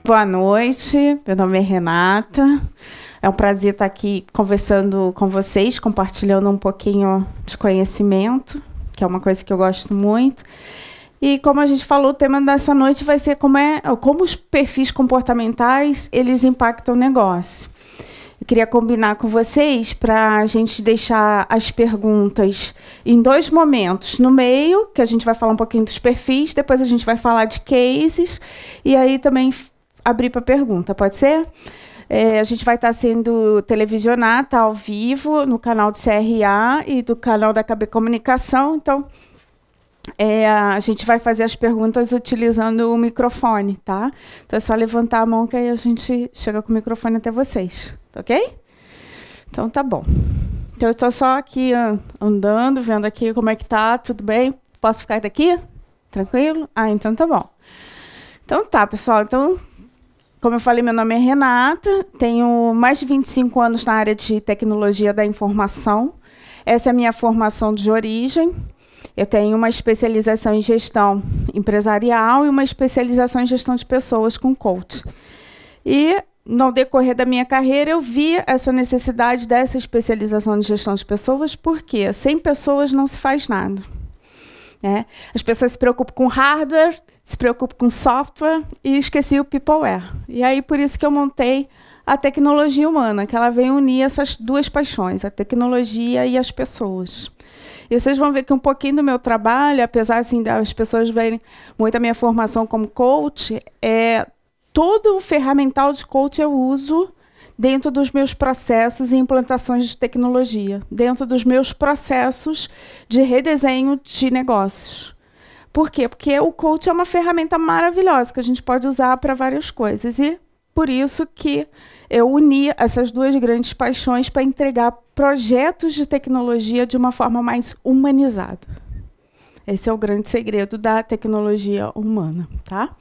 Boa noite, meu nome é Renata. É um prazer estar aqui conversando com vocês, compartilhando um pouquinho de conhecimento, que é uma coisa que eu gosto muito. E como a gente falou, o tema dessa noite vai ser como os perfis comportamentais eles impactam o negócio. Eu queria combinar com vocês para a gente deixar as perguntas em dois momentos. No meio, que a gente vai falar um pouquinho dos perfis, depois a gente vai falar de cases, e aí também abrir para pergunta, pode ser? A gente vai estar sendo televisionado, tá ao vivo, no canal do CRA e do canal da KB Comunicação. Então, a gente vai fazer as perguntas utilizando o microfone, tá? Então, é só levantar a mão que aí a gente chega com o microfone até vocês, tá ok? Então, tá bom. Então, eu estou só aqui andando, vendo aqui como é que tá, tudo bem? Posso ficar daqui? Tranquilo? Ah, então tá bom. Então, tá, pessoal. Então, como eu falei, meu nome é Renata, tenho mais de 25 anos na área de tecnologia da informação. Essa é a minha formação de origem. Eu tenho uma especialização em gestão empresarial e uma especialização em gestão de pessoas com coach. E, no decorrer da minha carreira, eu vi essa necessidade dessa especialização de gestão de pessoas, porque sem pessoas não se faz nada. As pessoas se preocupam com hardware, se preocupam com software e esqueci o peopleware. E aí, por isso que eu montei a tecnologia humana, que ela vem unir essas duas paixões, a tecnologia e as pessoas. E vocês vão ver que um pouquinho do meu trabalho, apesar assim, das pessoas verem muito a minha formação como coach, todo o ferramental de coach eu uso dentro dos meus processos e implantações de tecnologia, dentro dos meus processos de redesenho de negócios. Por quê? Porque o coach é uma ferramenta maravilhosa que a gente pode usar para várias coisas. E por isso que eu uni essas duas grandes paixões para entregar projetos de tecnologia de uma forma mais humanizada. Esse é o grande segredo da tecnologia humana, tá?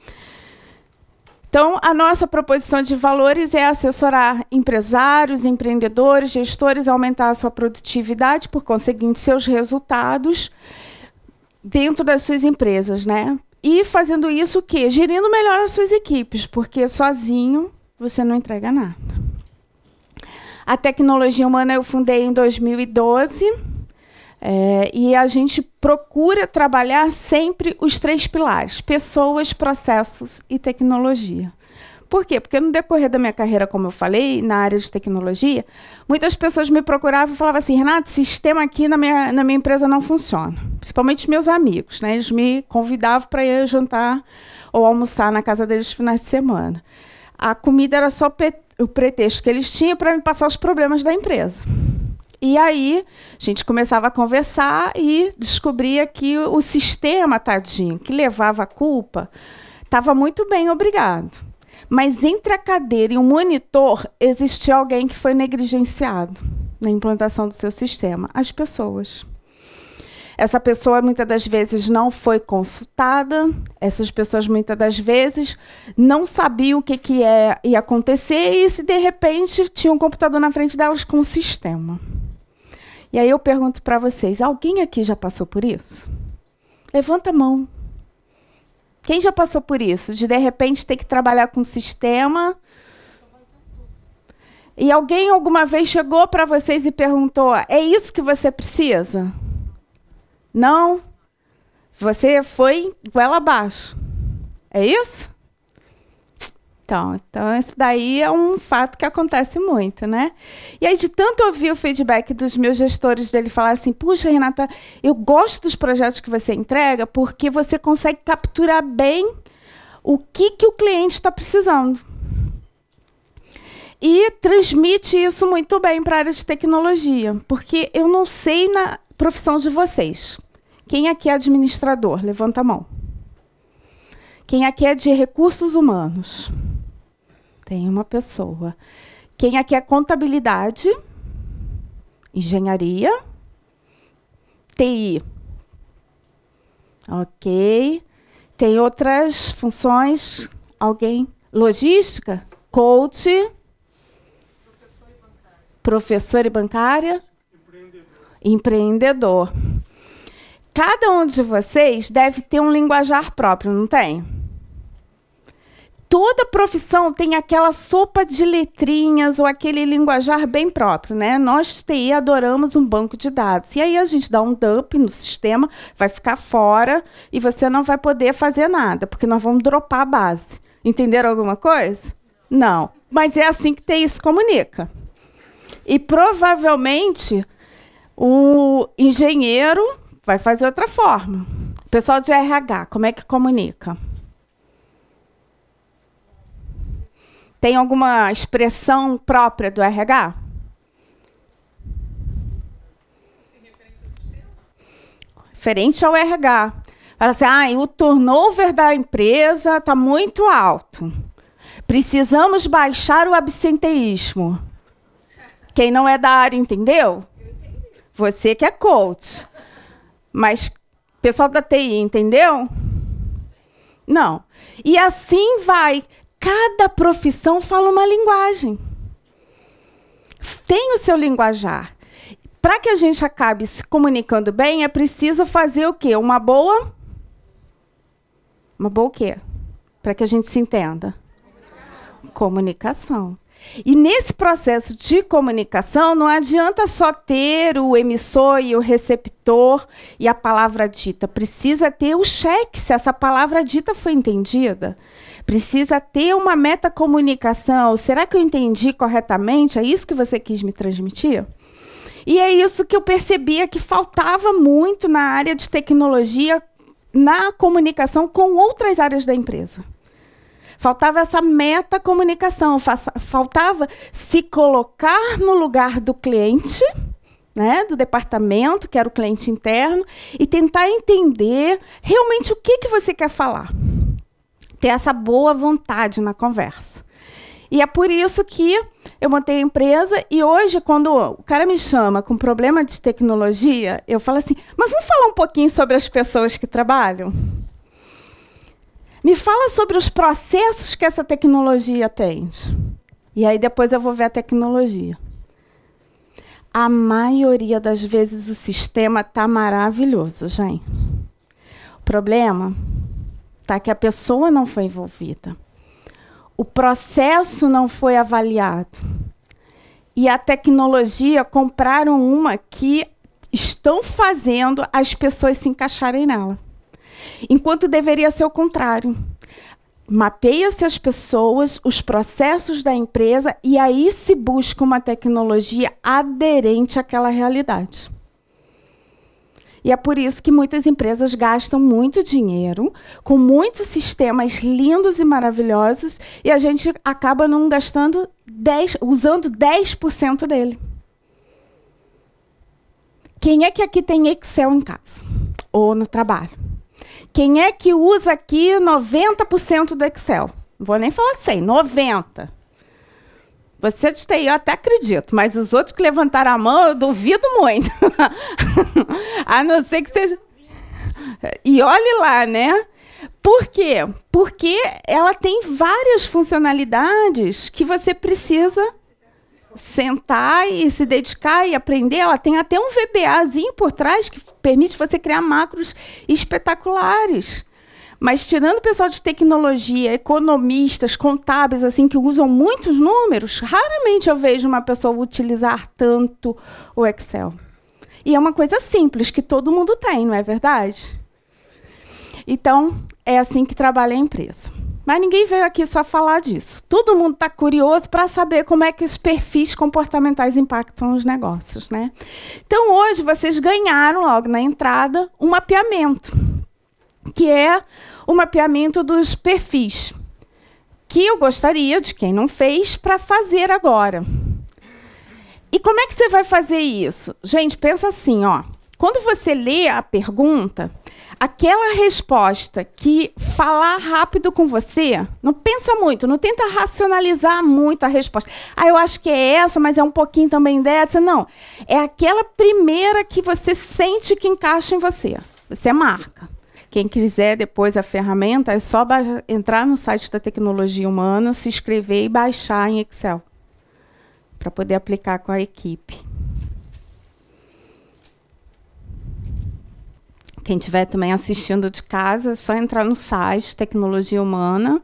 Então, a nossa proposição de valores é assessorar empresários, empreendedores, gestores a aumentar a sua produtividade, por conseguinte, seus resultados dentro das suas empresas, né? E fazendo isso o quê? Gerindo melhor as suas equipes, porque sozinho você não entrega nada. A tecnologia humana eu fundei em 2012, e a gente procura trabalhar sempre os três pilares: pessoas, processos e tecnologia. Por quê? Porque no decorrer da minha carreira, como eu falei, na área de tecnologia, muitas pessoas me procuravam e falavam assim: Renato, sistema aqui na minha empresa não funciona. Principalmente meus amigos, né? Eles me convidavam para ir jantar ou almoçar na casa deles nos finais de semana. A comida era só o pretexto que eles tinham para me passar os problemas da empresa. E aí, a gente começava a conversar e descobria que o sistema, tadinho, que levava a culpa, estava muito bem, obrigado. Mas entre a cadeira e o monitor, existia alguém que foi negligenciado na implantação do seu sistema: as pessoas. Essa pessoa, muitas das vezes, não foi consultada. Essas pessoas, muitas das vezes, não sabiam o que ia acontecer e, se de repente, tinha um computador na frente delas com um sistema. E aí eu pergunto para vocês: alguém aqui já passou por isso? Levanta a mão. Quem já passou por isso? De repente, ter que trabalhar com um sistema. E alguém alguma vez chegou para vocês e perguntou: é isso que você precisa? Não? Você foi goela abaixo. É isso? Então, isso daí é um fato que acontece muito, né? E aí, de tanto ouvir o feedback dos meus gestores, dele falar assim: puxa, Renata, eu gosto dos projetos que você entrega porque você consegue capturar bem o que o cliente está precisando. E transmite isso muito bem para a área de tecnologia, porque eu não sei na profissão de vocês. Quem aqui é administrador? Levanta a mão. Quem aqui é de recursos humanos? Tem uma pessoa. Quem aqui é contabilidade? Engenharia? TI? Ok. Tem outras funções? Alguém? Logística? Coach? Professor e bancária? Empreendedor. Cada um de vocês deve ter um linguajar próprio, não tem? Toda profissão tem aquela sopa de letrinhas ou aquele linguajar bem próprio, né? Nós, TI, adoramos um banco de dados. E aí a gente dá um dump no sistema, vai ficar fora e você não vai poder fazer nada, porque nós vamos dropar a base. Entenderam alguma coisa? Não. Mas é assim que TI se comunica. E provavelmente o engenheiro vai fazer outra forma. O pessoal de RH, como é que comunica? Tem alguma expressão própria do RH? Referente ao RH. Fala assim, o turnover da empresa está muito alto. Precisamos baixar o absenteísmo. Quem não é da área, entendeu? Você que é coach. Mas o pessoal da TI, entendeu? Não. E assim vai. Cada profissão fala uma linguagem. Tem o seu linguajar. Para que a gente acabe se comunicando bem, é preciso fazer o quê? Uma boa o quê? Para que a gente se entenda. Comunicação. E nesse processo de comunicação, não adianta só ter o emissor e o receptor e a palavra dita. Precisa ter o cheque se essa palavra dita foi entendida. Precisa ter uma metacomunicação. Será que eu entendi corretamente? É isso que você quis me transmitir? E é isso que eu percebia que faltava muito na área de tecnologia, na comunicação com outras áreas da empresa. Faltava essa metacomunicação, faltava se colocar no lugar do cliente, né, do departamento, que era o cliente interno, e tentar entender realmente o que você quer falar. Ter essa boa vontade na conversa. E é por isso que eu montei a empresa, e hoje, quando o cara me chama com problema de tecnologia, eu falo assim, mas vamos falar um pouquinho sobre as pessoas que trabalham? Me fala sobre os processos que essa tecnologia atende. E aí depois eu vou ver a tecnologia. A maioria das vezes o sistema está maravilhoso, gente. O problema está que a pessoa não foi envolvida. O processo não foi avaliado. E a tecnologia compraram uma que estão fazendo as pessoas se encaixarem nela. Enquanto deveria ser o contrário. Mapeia-se as pessoas, os processos da empresa, e aí se busca uma tecnologia aderente àquela realidade. E é por isso que muitas empresas gastam muito dinheiro, com muitos sistemas lindos e maravilhosos, e a gente acaba não gastando usando 10% dele. Quem é que aqui tem Excel em casa? Ou no trabalho? Quem é que usa aqui 90% do Excel? Não vou nem falar 100, 90%. Você de TI, eu até acredito, mas os outros que levantaram a mão, eu duvido muito. A não ser que seja... E olhe lá, né? Por quê? Porque ela tem várias funcionalidades que você precisa sentar e se dedicar e aprender. Ela tem até um VBAzinho por trás que permite você criar macros espetaculares. Mas, tirando o pessoal de tecnologia, economistas, contábeis, assim, que usam muitos números, raramente eu vejo uma pessoa utilizar tanto o Excel. E é uma coisa simples, que todo mundo tem, não é verdade? Então, é assim que trabalha a empresa. Mas ninguém veio aqui só falar disso. Todo mundo está curioso para saber como é que os perfis comportamentais impactam os negócios, né? Então, hoje, vocês ganharam, logo na entrada, um mapeamento, que é o mapeamento dos perfis, que eu gostaria, de quem não fez, para fazer agora. E como é que você vai fazer isso? Gente, pensa assim, ó. Quando você lê a pergunta, aquela resposta que falar rápido com você, não pensa muito, não tenta racionalizar muito a resposta. Ah, eu acho que é essa, mas é um pouquinho também dessa. Não, é aquela primeira que você sente que encaixa em você. Você marca. Quem quiser depois a ferramenta, é só entrar no site da Tecnologia Humana, se inscrever e baixar em Excel, para poder aplicar com a equipe. Quem estiver também assistindo de casa, é só entrar no site tecnologiahumana.com.br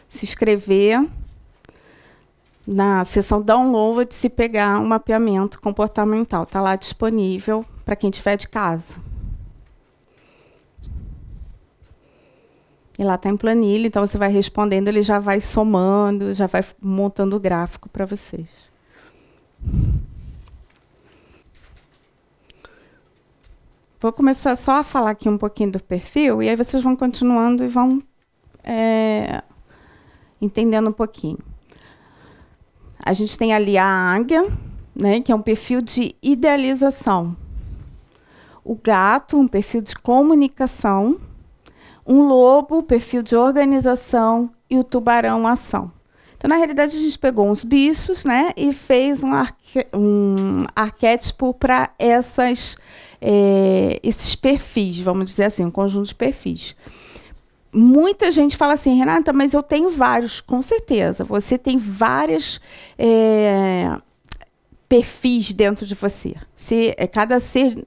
se inscrever na seção download, se pegar um mapeamento comportamental. Está lá disponível para quem estiver de casa. E lá está em planilha, então você vai respondendo, ele já vai somando, já vai montando o gráfico para vocês. Vou começar só a falar aqui um pouquinho do perfil, e aí vocês vão continuando e vão entendendo um pouquinho. A gente tem ali a águia, né, que é um perfil de idealização. O gato, um perfil de comunicação. Um lobo, perfil de organização, e o tubarão, ação. Então, na realidade, a gente pegou uns bichos, né, e fez um arquétipo para esses perfis, vamos dizer assim, um conjunto de perfis. Muita gente fala assim, Renata, mas eu tenho vários. Com certeza, você tem vários perfis dentro de você. Cada ser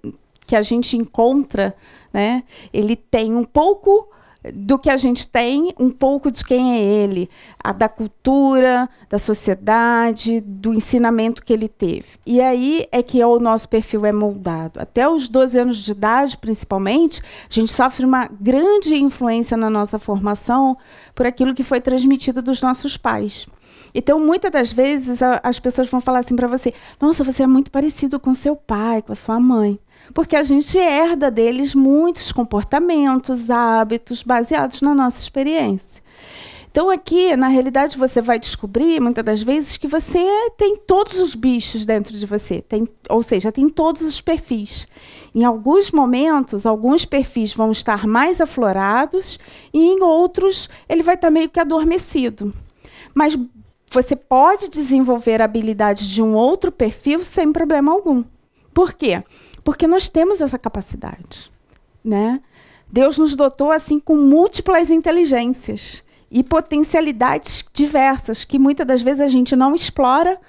que a gente encontra, né, ele tem um pouco do que a gente tem, um pouco de quem é ele, da cultura, da sociedade, do ensinamento que ele teve. E aí é que o nosso perfil é moldado. Até os 12 anos de idade, principalmente, a gente sofre uma grande influência na nossa formação por aquilo que foi transmitido dos nossos pais. Então, muitas das vezes, as pessoas vão falar assim para você, nossa, você é muito parecido com seu pai, com a sua mãe. Porque a gente herda deles muitos comportamentos, hábitos, baseados na nossa experiência. Então, aqui, na realidade, você vai descobrir, muitas das vezes, que você tem todos os bichos dentro de você. Ou seja, tem todos os perfis. Em alguns momentos, alguns perfis vão estar mais aflorados e, em outros, ele vai estar meio que adormecido. Mas você pode desenvolver habilidades de um outro perfil sem problema algum. Por quê? Porque nós temos essa capacidade, né? Deus nos dotou assim com múltiplas inteligências e potencialidades diversas que muitas das vezes a gente não explora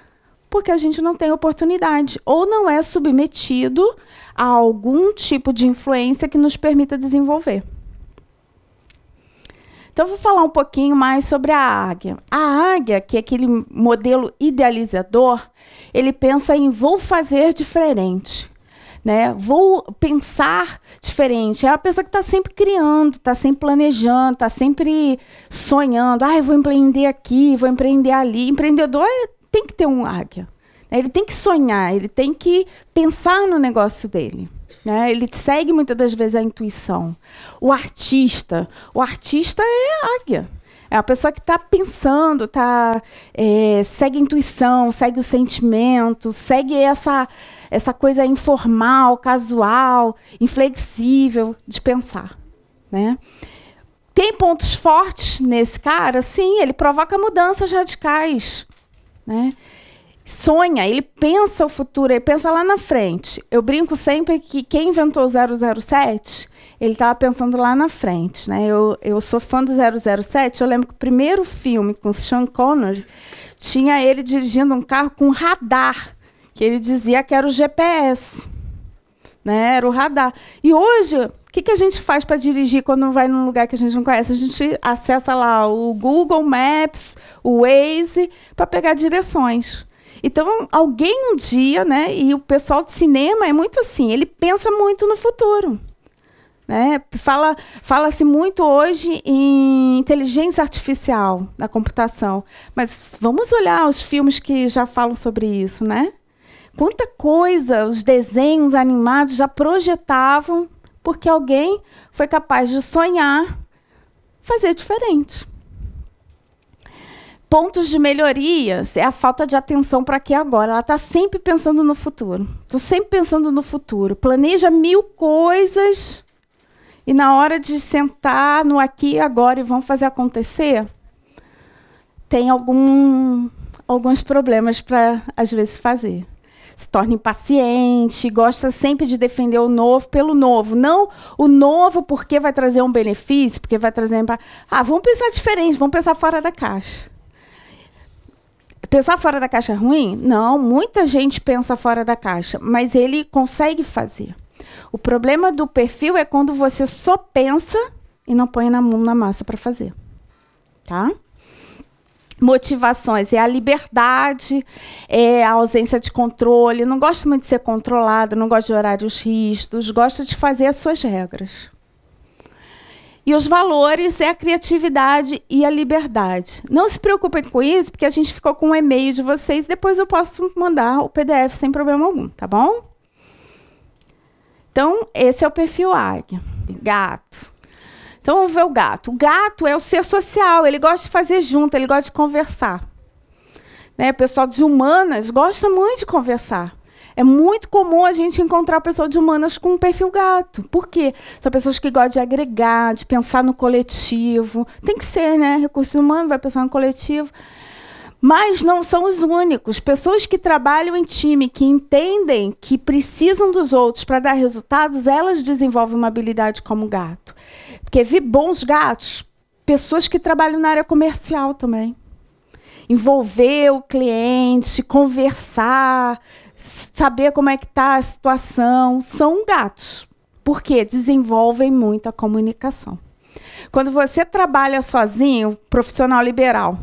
porque a gente não tem oportunidade ou não é submetido a algum tipo de influência que nos permita desenvolver. Então, eu vou falar um pouquinho mais sobre a águia. A águia, que é aquele modelo idealizador, ele pensa em vou fazer diferente. Né? Vou pensar diferente. É uma pessoa que está sempre criando, está sempre planejando, está sempre sonhando. Eu vou empreender aqui, vou empreender ali. Empreendedor tem que ter um águia. Né? Ele tem que sonhar, ele tem que pensar no negócio dele. Né? Ele segue muitas das vezes a intuição. O artista é a águia. É a pessoa que está pensando, segue a intuição, segue o sentimento, segue essa coisa informal, casual, inflexível de pensar. Né? Tem pontos fortes nesse cara? Sim, ele provoca mudanças radicais. Né? Sonha, ele pensa o futuro, ele pensa lá na frente. Eu brinco sempre que quem inventou o 007, ele estava pensando lá na frente. Né? Eu sou fã do 007, eu lembro que o primeiro filme com Sean Connery tinha ele dirigindo um carro com radar, que ele dizia que era o GPS. Né? Era o radar. E hoje, o que a gente faz para dirigir quando vai num lugar que a gente não conhece? A gente acessa lá o Google Maps, o Waze, para pegar direções. Então, alguém um dia, né, e o pessoal de cinema é muito assim, ele pensa muito no futuro. Né? Fala-se muito hoje em inteligência artificial na computação, mas vamos olhar os filmes que já falam sobre isso, né? Quanta coisa os desenhos animados já projetavam porque alguém foi capaz de sonhar, fazer diferente. Pontos de melhorias é a falta de atenção para aqui e agora. Ela está sempre pensando no futuro. Estou sempre pensando no futuro. Planeja 1000 coisas e na hora de sentar no aqui e agora e vão fazer acontecer, tem alguns problemas para, às vezes, fazer. Se torna impaciente, gosta sempre de defender o novo pelo novo. Não o novo porque vai trazer um benefício, porque vai trazer... vamos pensar diferente, vamos pensar fora da caixa. Pensar fora da caixa é ruim? Não, muita gente pensa fora da caixa, mas ele consegue fazer. O problema do perfil é quando você só pensa e não põe na mão na massa para fazer. tá? Motivações é a liberdade, é a ausência de controle, não gosta muito de ser controlada, não gosta de horários rígidos, gosta de fazer as suas regras. E os valores é a criatividade e a liberdade. Não se preocupem com isso, porque a gente ficou com um e-mail de vocês, depois eu posso mandar o PDF sem problema algum, tá bom? Então, esse é o perfil águia. Gato. Então, vamos ver o gato. O gato é o ser social, ele gosta de fazer junto, ele gosta de conversar. Né? O pessoal de humanas gosta muito de conversar. É muito comum a gente encontrar pessoas de humanas com um perfil gato. Por quê? São pessoas que gostam de agregar, de pensar no coletivo. Tem que ser, né? Recursos humanos vai pensar no coletivo. Mas não são os únicos. Pessoas que trabalham em time, que entendem que precisam dos outros para dar resultados, elas desenvolvem uma habilidade como gato. Porque vi bons gatos, pessoas que trabalham na área comercial também. Envolver o cliente, conversar, saber como é que está a situação, são gatos. Por quê? Desenvolvem muito a comunicação. Quando você trabalha sozinho, profissional liberal,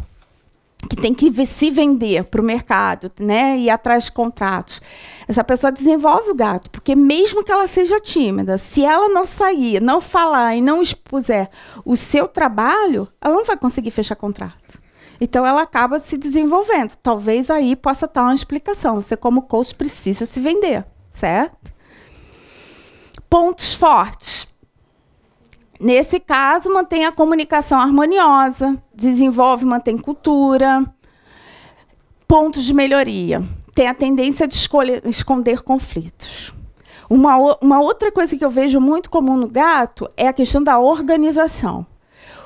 que tem que se vender para o mercado, né, ir atrás de contratos, essa pessoa desenvolve o gato, porque mesmo que ela seja tímida, se ela não sair, não falar e não expuser o seu trabalho, ela não vai conseguir fechar contrato. Então, ela acaba se desenvolvendo. Talvez aí possa estar uma explicação. Você, como coach, precisa se vender, certo? Pontos fortes. Nesse caso, mantém a comunicação harmoniosa, desenvolve, mantém cultura. Pontos de melhoria. Tem a tendência de esconder conflitos. Uma outra coisa que eu vejo muito comum no gato é a questão da organização.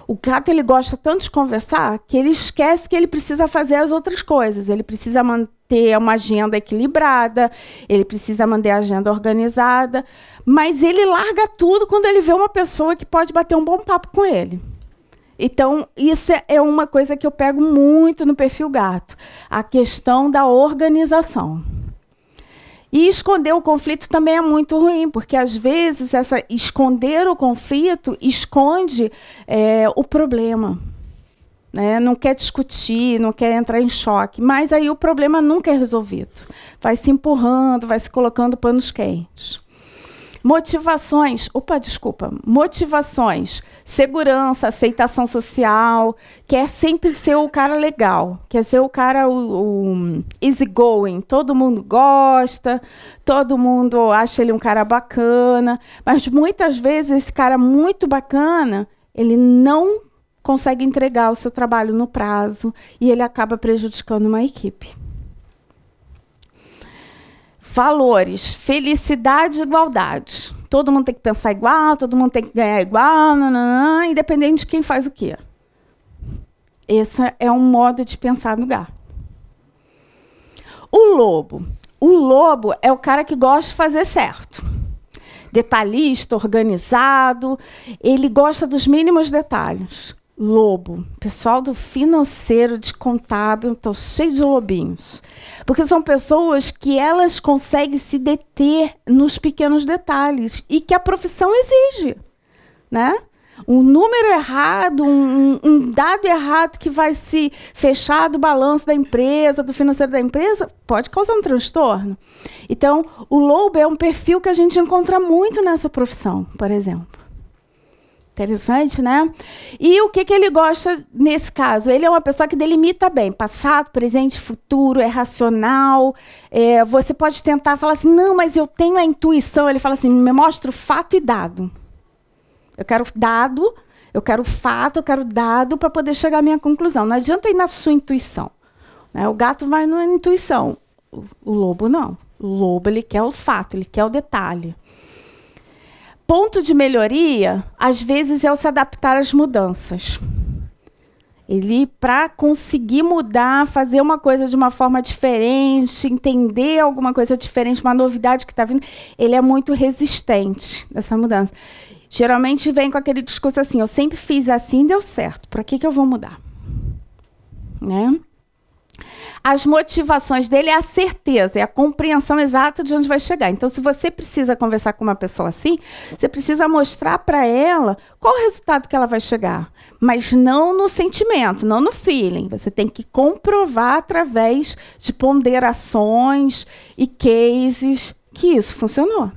O gato ele gosta tanto de conversar que ele esquece que ele precisa fazer as outras coisas. Ele precisa manter uma agenda equilibrada, ele precisa manter a agenda organizada, mas ele larga tudo quando ele vê uma pessoa que pode bater um bom papo com ele. Então, isso é uma coisa que eu pego muito no perfil gato, a questão da organização. E esconder o conflito também é muito ruim, porque, às vezes, esconder o conflito esconde o problema. Né? Não quer discutir, não quer entrar em choque, mas aí o problema nunca é resolvido. Vai se empurrando, vai se colocando panos quentes. Motivações, motivações, segurança, aceitação social, quer sempre ser o cara legal, quer ser o cara o easygoing, todo mundo gosta, todo mundo acha ele um cara bacana, mas muitas vezes esse cara muito bacana, ele não consegue entregar o seu trabalho no prazo e ele acaba prejudicando uma equipe. Valores, felicidade e igualdade. Todo mundo tem que pensar igual, todo mundo tem que ganhar igual, nananã, independente de quem faz o quê. Esse é um modo de pensar no gato. O lobo. O lobo é o cara que gosta de fazer certo. Detalhista, organizado, ele gosta dos mínimos detalhes. Lobo, pessoal do financeiro, de contábil, estou cheio de lobinhos. Porque são pessoas que elas conseguem se deter nos pequenos detalhes e que a profissão exige. Né? Um número errado, um dado errado que vai se fechar do balanço da empresa, do financeiro da empresa, pode causar um transtorno. Então, o lobo é um perfil que a gente encontra muito nessa profissão, por exemplo. Interessante, né? E o que ele gosta nesse caso? Ele é uma pessoa que delimita bem passado, presente, futuro, é racional. Você pode tentar falar assim, não, mas eu tenho a intuição. Ele fala assim, me mostra o fato e dado. Eu quero dado, eu quero fato, eu quero dado para poder chegar à minha conclusão. Não adianta ir na sua intuição. Né? O gato vai na intuição. O lobo não. O lobo ele quer o fato, ele quer o detalhe. Ponto de melhoria, às vezes, é o se adaptar às mudanças. Ele, para conseguir mudar, fazer uma coisa de uma forma diferente, entender alguma coisa diferente, uma novidade que está vindo, ele é muito resistente nessa mudança. Geralmente vem com aquele discurso assim, eu sempre fiz assim e deu certo, para que eu vou mudar? Né? As motivações dele é a certeza, é a compreensão exata de onde vai chegar. Então, se você precisa conversar com uma pessoa assim, você precisa mostrar para ela qual o resultado que ela vai chegar. Mas não no sentimento, não no feeling. Você tem que comprovar através de ponderações e cases que isso funcionou.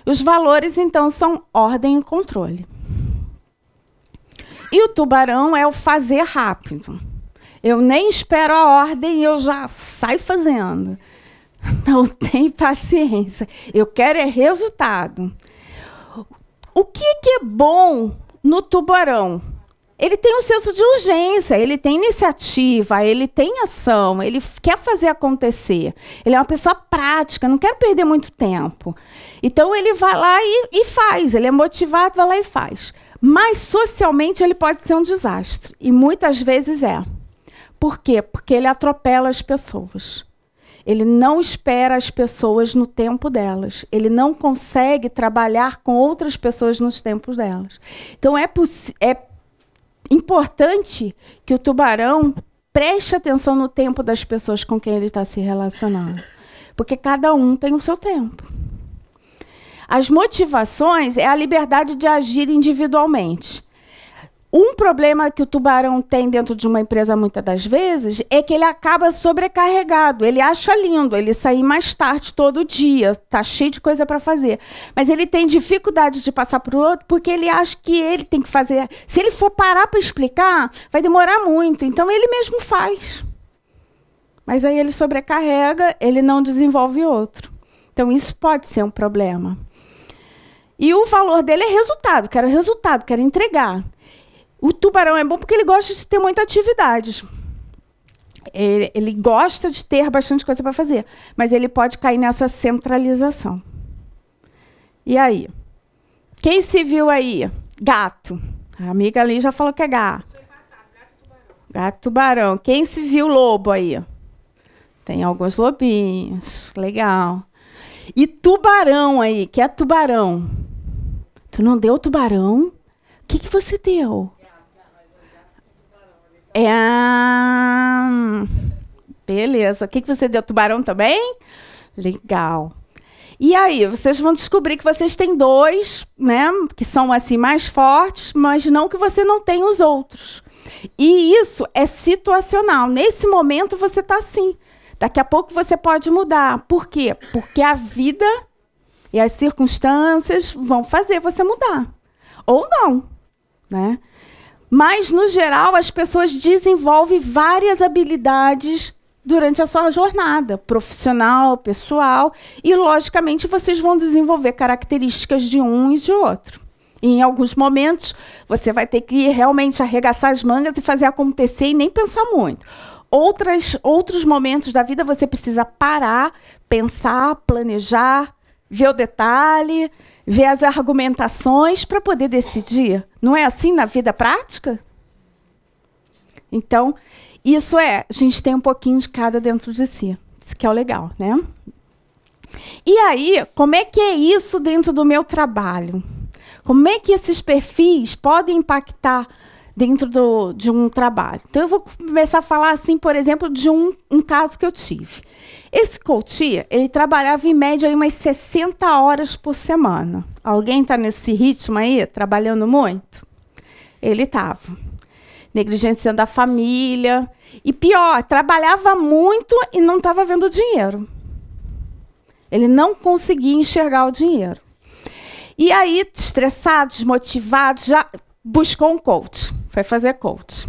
Os valores, então, são ordem e controle. E o tubarão é o fazer rápido. Eu nem espero a ordem, eu já saio fazendo. Não tem paciência. Eu quero é resultado. O que é bom no tubarão? Ele tem um senso de urgência, ele tem iniciativa, ele tem ação, ele quer fazer acontecer. Ele é uma pessoa prática, não quer perder muito tempo. Então, ele vai lá e faz. Ele é motivado, vai lá e faz. Mas, socialmente, ele pode ser um desastre. E muitas vezes é. Por quê? Porque ele atropela as pessoas. Ele não espera as pessoas no tempo delas. Ele não consegue trabalhar com outras pessoas nos tempos delas. Então, é importante que o tubarão preste atenção no tempo das pessoas com quem ele está se relacionando. Porque cada um tem o seu tempo. As motivações é a liberdade de agir individualmente. Um problema que o tubarão tem dentro de uma empresa, muitas das vezes, é que ele acaba sobrecarregado. Ele acha lindo ele sair mais tarde todo dia, está cheio de coisa para fazer. Mas ele tem dificuldade de passar para o outro porque ele acha que ele tem que fazer. Se ele for parar para explicar, vai demorar muito. Então, ele mesmo faz. Mas aí ele sobrecarrega, ele não desenvolve outro. Então, isso pode ser um problema. E o valor dele é resultado, quero entregar. O tubarão é bom porque ele gosta de ter muita atividade. Ele gosta de ter bastante coisa para fazer, mas ele pode cair nessa centralização. E aí? Quem se viu aí? Gato. A amiga ali já falou que é gato. Gato tubarão. Quem se viu lobo aí? Tem alguns lobinhos. Legal. E tubarão aí, que é tubarão. Tu não deu tubarão? O que você deu? Beleza. O que você deu? Tubarão também? Legal. E aí, vocês vão descobrir que vocês têm dois, né, que são assim mais fortes, mas não que você não tenha os outros. E isso é situacional. Nesse momento você está assim. Daqui a pouco você pode mudar. Por quê? Porque a vida e as circunstâncias vão fazer você mudar. Ou não, né? Mas, no geral, as pessoas desenvolvem várias habilidades durante a sua jornada profissional, pessoal, e, logicamente, vocês vão desenvolver características de um e de outro. E, em alguns momentos, você vai ter que realmente arregaçar as mangas e fazer acontecer e nem pensar muito. Outros momentos da vida, você precisa parar, pensar, planejar, ver o detalhe, ver as argumentações para poder decidir. Não é assim na vida prática? Então, isso a gente tem um pouquinho de cada dentro de si. Isso que é o legal, né? E aí, como é que é isso dentro do meu trabalho? Como é que esses perfis podem impactar dentro de um trabalho? Então, eu vou começar a falar, assim, por exemplo, de um caso que eu tive. Esse coach, ele trabalhava em média aí umas 60 horas por semana. Alguém está nesse ritmo aí, trabalhando muito? Ele estava. Negligenciando a família. E pior, trabalhava muito e não estava vendo dinheiro. Ele não conseguia enxergar o dinheiro. E aí, estressado, desmotivado, já buscou um coach. Foi fazer coach.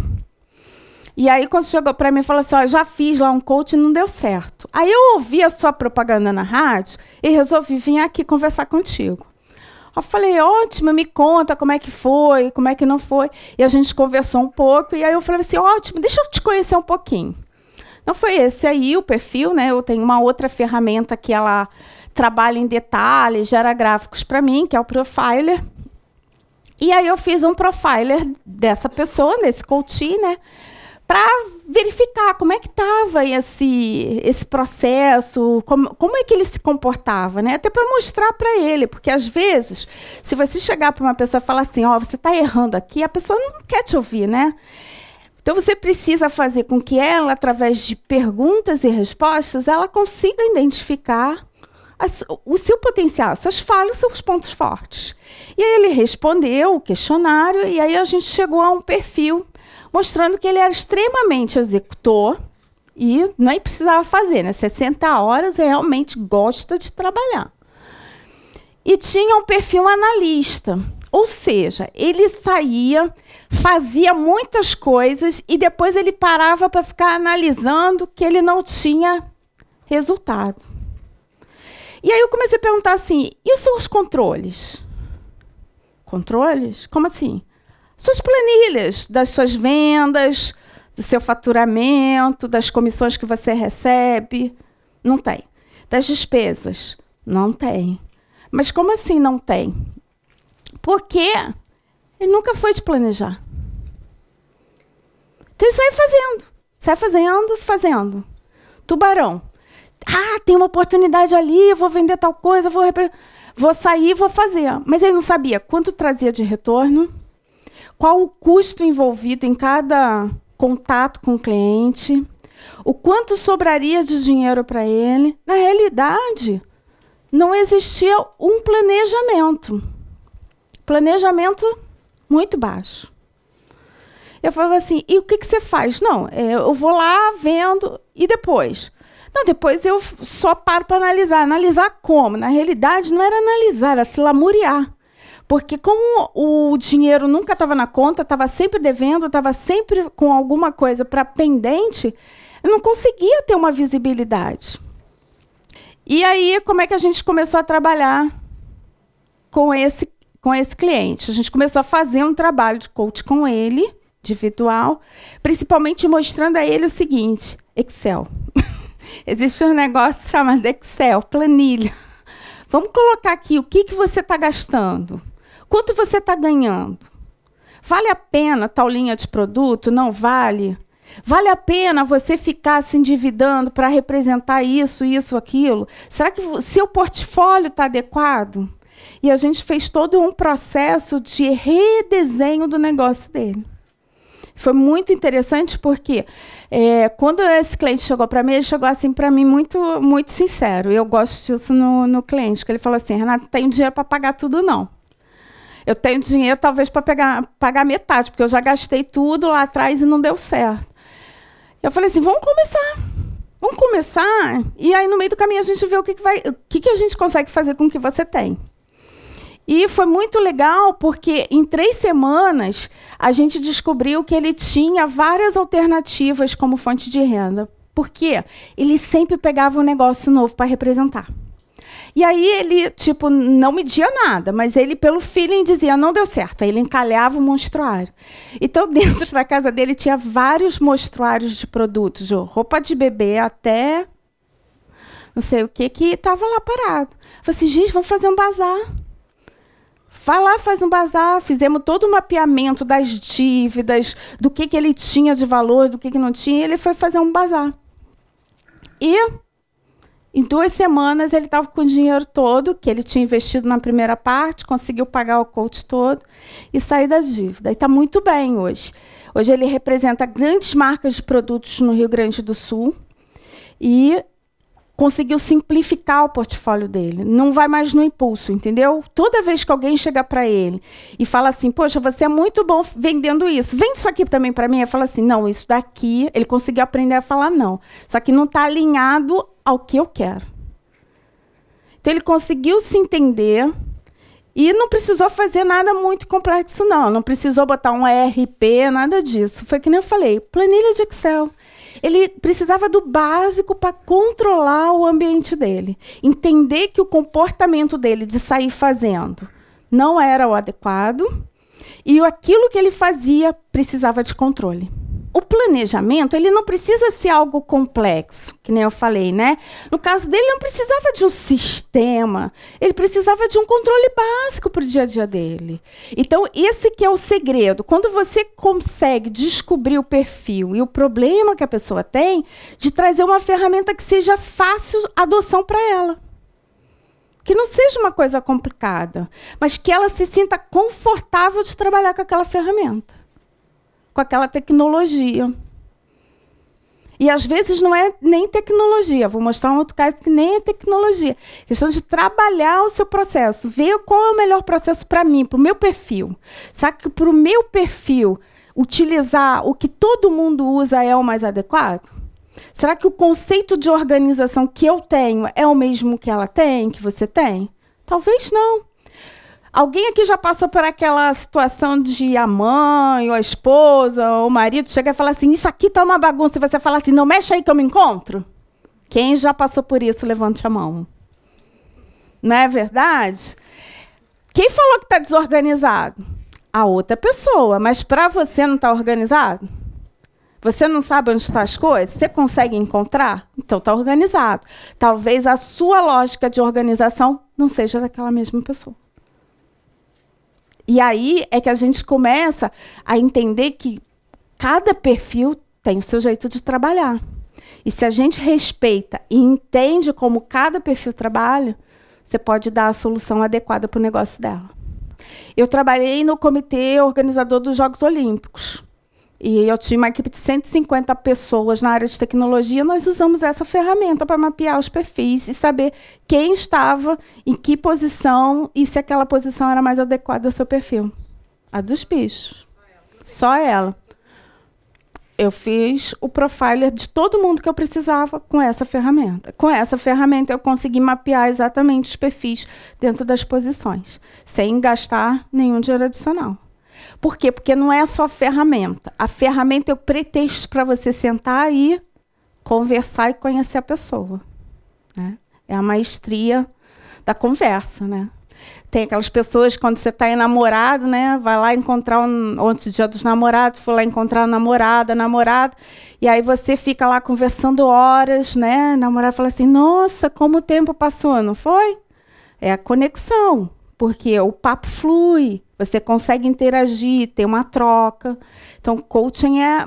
E aí, quando chegou para mim, falou assim, ó, já fiz lá um coach e não deu certo. Aí eu ouvi a sua propaganda na rádio e resolvi vir aqui conversar contigo. Eu falei, ótimo, me conta como é que foi, como é que não foi. E a gente conversou um pouco, e aí eu falei assim, ótimo, deixa eu te conhecer um pouquinho. Não foi esse aí o perfil, né? Eu tenho uma outra ferramenta que ela trabalha em detalhes, gera gráficos para mim, que é o Profiler. E aí eu fiz um Profiler dessa pessoa, desse coach, né? Para verificar como é que estava esse processo, como é que ele se comportava, né? Até para mostrar para ele, porque às vezes, se você chegar para uma pessoa e falar assim, ó, você está errando aqui, a pessoa não quer te ouvir, né? Então, você precisa fazer com que ela, através de perguntas e respostas, ela consiga identificar o seu potencial, suas falhas, seus pontos fortes. E aí ele respondeu o questionário, e aí a gente chegou a um perfil mostrando que ele era extremamente executor e nem precisava fazer, né? 60 horas realmente gosta de trabalhar. E tinha um perfil analista, ou seja, ele saía, fazia muitas coisas e depois ele parava para ficar analisando que ele não tinha resultado. E aí eu comecei a perguntar assim, e os seus controles? Controles? Como assim? Suas planilhas das suas vendas, do seu faturamento, das comissões que você recebe? Não tem. Das despesas? Não tem. Mas como assim não tem? Porque ele nunca foi de planejar. Então ele sai fazendo. Tubarão. Ah, tem uma oportunidade ali, vou vender tal coisa, vou sair, vou fazer. Mas ele não sabia quanto trazia de retorno, qual o custo envolvido em cada contato com o cliente, o quanto sobraria de dinheiro para ele. Na realidade, não existia um planejamento. Planejamento muito baixo. Eu falava assim, e o que você faz? Não, eu vou lá, vendo, e depois? Não, depois eu só paro para analisar. Analisar como? Na realidade, não era analisar, era se lamuriar. Porque como o dinheiro nunca estava na conta, estava sempre devendo, estava sempre com alguma coisa para pendente, eu não conseguia ter uma visibilidade. E aí, como é que a gente começou a trabalhar com esse cliente? A gente começou a fazer um trabalho de coach com ele, individual, principalmente mostrando a ele o seguinte, Excel. Existe um negócio chamado Excel, planilha. Vamos colocar aqui o que você está gastando. Quanto você está ganhando? Vale a pena tal linha de produto? Não vale? Vale a pena você ficar se endividando para representar isso, aquilo? Será que seu portfólio está adequado? E a gente fez todo um processo de redesenho do negócio dele. Foi muito interessante porque quando esse cliente chegou para mim, ele chegou assim para mim muito, muito sincero. Eu gosto disso no cliente, que ele falou assim, Renata, não tenho dinheiro para pagar tudo, não. Eu tenho dinheiro talvez para pagar metade, porque eu já gastei tudo lá atrás e não deu certo. Eu falei assim, vamos começar, e aí no meio do caminho a gente vê o que a gente consegue fazer com o que você tem. E foi muito legal, porque em 3 semanas a gente descobriu que ele tinha várias alternativas como fonte de renda. Por quê? Ele sempre pegava um negócio novo para representar. E aí ele, tipo, não media nada, mas ele, pelo feeling, dizia, não deu certo. Aí ele encalhava o monstruário. Então, dentro da casa dele, tinha vários monstruários de produtos, de roupa de bebê até não sei o que estava lá parado. Eu falei assim, gente, vamos fazer um bazar. Vai lá, faz um bazar. Fizemos todo o mapeamento das dívidas, do que ele tinha de valor, do que não tinha. E ele foi fazer um bazar. E em 2 semanas ele estava com o dinheiro todo, que ele tinha investido na primeira parte, conseguiu pagar o coach todo e sair da dívida. E está muito bem hoje. Hoje ele representa grandes marcas de produtos no Rio Grande do Sul e conseguiu simplificar o portfólio dele. Não vai mais no impulso, entendeu? Toda vez que alguém chega para ele e fala assim, poxa, você é muito bom vendendo isso, vende isso aqui também para mim. Ele fala assim, não, isso daqui, ele conseguiu aprender a falar não. Só que não está alinhado ao que eu quero. Então, ele conseguiu se entender e não precisou fazer nada muito complexo, não. Não precisou botar um ERP, nada disso. Foi que nem eu falei, planilha de Excel. Ele precisava do básico para controlar o ambiente dele. Entender que o comportamento dele de sair fazendo não era o adequado e aquilo que ele fazia precisava de controle. O planejamento, ele não precisa ser algo complexo, que nem eu falei, né? No caso dele, não precisava de um sistema, ele precisava de um controle básico para o dia a dia dele. Então, esse que é o segredo. Quando você consegue descobrir o perfil e o problema que a pessoa tem, de trazer uma ferramenta que seja fácil adoção para ela. Que não seja uma coisa complicada, mas que ela se sinta confortável de trabalhar com aquela ferramenta. com aquela tecnologia. E, às vezes, não é nem tecnologia. Vou mostrar um outro caso que nem é tecnologia. Questão de trabalhar o seu processo, ver qual é o melhor processo para mim, para o meu perfil. Será que para o meu perfil, utilizar o que todo mundo usa é o mais adequado? Será que o conceito de organização que eu tenho é o mesmo que ela tem, que você tem? Talvez não. Alguém aqui já passou por aquela situação de a mãe, ou a esposa, ou o marido chegar e falar assim, isso aqui tá uma bagunça, e você fala assim, não mexe aí que eu me encontro? Quem já passou por isso, levante a mão. Não é verdade? Quem falou que está desorganizado? A outra pessoa, mas para você não está organizado? Você não sabe onde estão as coisas? Você consegue encontrar? Então está organizado. Talvez a sua lógica de organização não seja daquela mesma pessoa. E aí é que a gente começa a entender que cada perfil tem o seu jeito de trabalhar. E se a gente respeita e entende como cada perfil trabalha, você pode dar a solução adequada para o negócio dela. Eu trabalhei no comitê organizador dos Jogos Olímpicos. E eu tinha uma equipe de 150 pessoas na área de tecnologia. Nós usamos essa ferramenta para mapear os perfis e saber quem estava, em que posição e se aquela posição era mais adequada ao seu perfil. A dos bichos. Só ela. Eu fiz o profiler de todo mundo que eu precisava com essa ferramenta. Com essa ferramenta, eu consegui mapear exatamente os perfis dentro das posições, sem gastar nenhum dinheiro adicional. Por quê? Porque não é só a ferramenta. A ferramenta é o pretexto para você sentar e conversar e conhecer a pessoa, né? É a maestria da conversa, né? Tem aquelas pessoas, quando você está namorado, né? Vai lá encontrar ontem, dia dos namorados, foi lá encontrar a namorada, e aí você fica lá conversando horas, né? A namorada fala assim, nossa, como o tempo passou, não foi? É a conexão, porque o papo flui, você consegue interagir, ter uma troca. Então, coaching é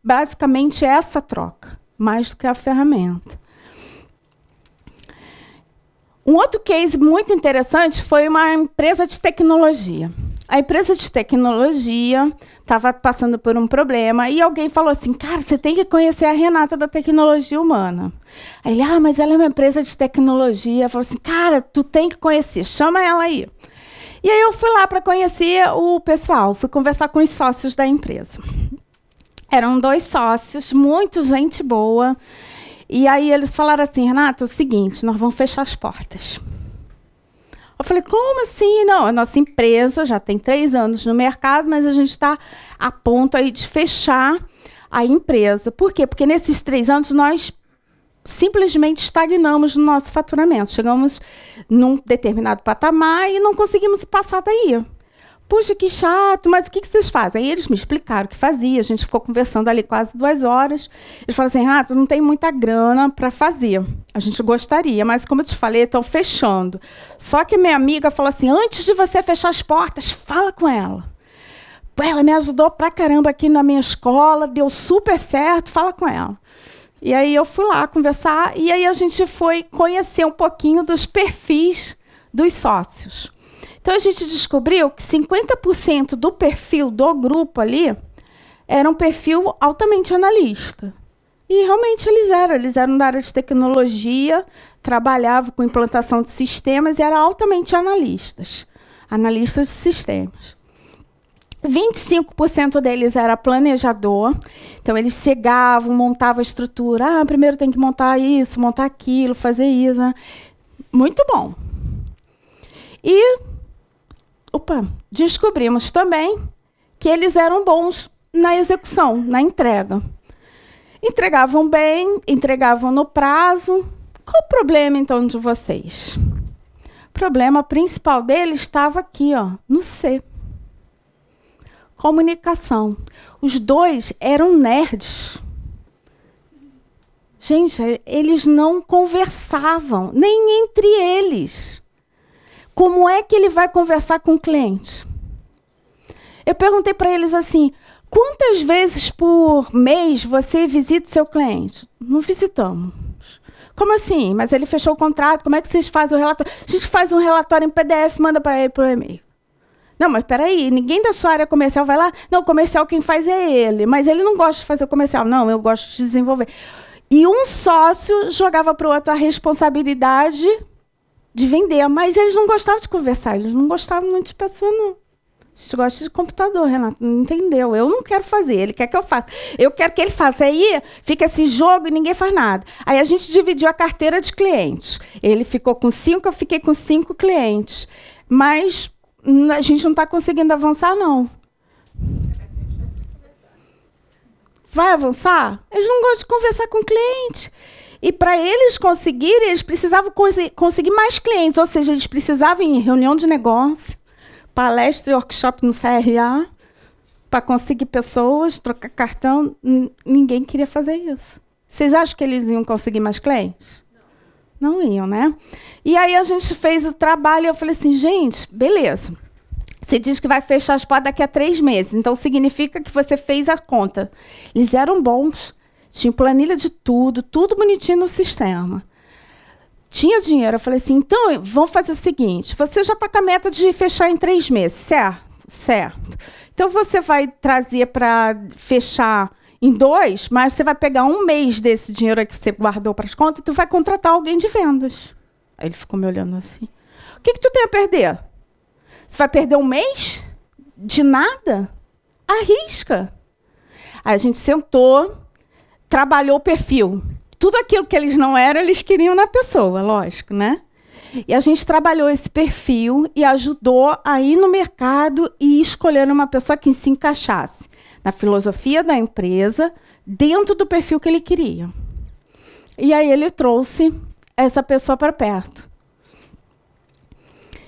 basicamente essa troca, mais do que a ferramenta. Um outro case muito interessante foi uma empresa de tecnologia. A empresa de tecnologia estava passando por um problema e alguém falou assim, cara, você tem que conhecer a Renata da tecnologia humana. Aí ele, mas ela é uma empresa de tecnologia. Falou assim, cara, tu tem que conhecer, chama ela aí. E aí eu fui lá para conhecer o pessoal, fui conversar com os sócios da empresa. Eram 2 sócios, muito gente boa. E aí eles falaram assim, Renata, é o seguinte, nós vamos fechar as portas. Eu falei, como assim? Não, a nossa empresa já tem 3 anos no mercado, mas a gente está a ponto aí de fechar a empresa. Por quê? Porque nesses 3 anos nós simplesmente estagnamos no nosso faturamento. Chegamos num determinado patamar e não conseguimos passar daí. Puxa, que chato, mas o que vocês fazem? Aí eles me explicaram o que fazia, a gente ficou conversando ali quase 2 horas. Eles falaram assim, Renata, não tem muita grana para fazer. A gente gostaria, mas como eu te falei, estão fechando. Só que minha amiga falou assim, antes de você fechar as portas, fala com ela. Ela me ajudou pra caramba aqui na minha escola, deu super certo, fala com ela. E aí eu fui lá conversar, e aí a gente foi conhecer um pouquinho dos perfis dos sócios. Então, a gente descobriu que 50% do perfil do grupo ali era um perfil altamente analista. E realmente eles eram da área de tecnologia, trabalhavam com implantação de sistemas e eram altamente analistas de sistemas. 25% deles era planejador, então eles chegavam, montavam a estrutura. Primeiro tem que montar isso, montar aquilo, fazer isso. Né? Muito bom. E descobrimos também que eles eram bons na execução, na entrega. Entregavam bem, entregavam no prazo. Qual o problema, então, de vocês? O problema principal deles estava aqui, no C. Comunicação. Os 2 eram nerds. Gente, eles não conversavam, nem entre eles. Como é que ele vai conversar com o cliente? Eu perguntei para eles assim, quantas vezes por mês você visita o seu cliente? Não visitamos. Como assim? Mas ele fechou o contrato, como é que vocês fazem o relatório? A gente faz um relatório em PDF, manda para ele por e-mail. Não, mas peraí, ninguém da sua área comercial vai lá? Não, o comercial quem faz é ele, mas ele não gosta de fazer o comercial. Não, eu gosto de desenvolver. E um sócio jogava para o outro a responsabilidade de vender, mas eles não gostavam de conversar, eles não gostavam muito de pessoa, não. A gente gosta de computador, Renato, não entendeu? Eu não quero fazer, ele quer que eu faça. Eu quero que ele faça. Aí fica esse jogo e ninguém faz nada. Aí a gente dividiu a carteira de clientes. Ele ficou com 5, eu fiquei com 5 clientes. Mas a gente não está conseguindo avançar, não. Vai avançar? Eles não gostam de conversar com o cliente. E para eles conseguirem, eles precisavam conseguir mais clientes. Ou seja, eles precisavam ir em reunião de negócio, palestra e workshop no CRA, para conseguir pessoas, trocar cartão. Ninguém queria fazer isso. Vocês acham que eles iam conseguir mais clientes? Não iam, né? E aí a gente fez o trabalho e eu falei assim, gente, beleza. Você diz que vai fechar as portas daqui a 3 meses, então significa que você fez a conta. Eles eram bons, tinham planilha de tudo, tudo bonitinho no sistema. Tinha dinheiro. Eu falei assim, então, vamos fazer o seguinte, você já está com a meta de fechar em 3 meses, certo? Certo. Então, você vai trazer para fechar em 2, mas você vai pegar 1 mês desse dinheiro que você guardou para as contas e tu vai contratar alguém de vendas. Aí ele ficou me olhando assim. O que tu tem a perder? Você vai perder 1 mês? De nada? Arrisca. Aí a gente sentou, trabalhou o perfil. Tudo aquilo que eles não eram, eles queriam na pessoa, lógico, né? E a gente trabalhou esse perfil e ajudou a ir no mercado e escolher uma pessoa que se encaixasse na filosofia da empresa, dentro do perfil que ele queria. E aí ele trouxe essa pessoa para perto.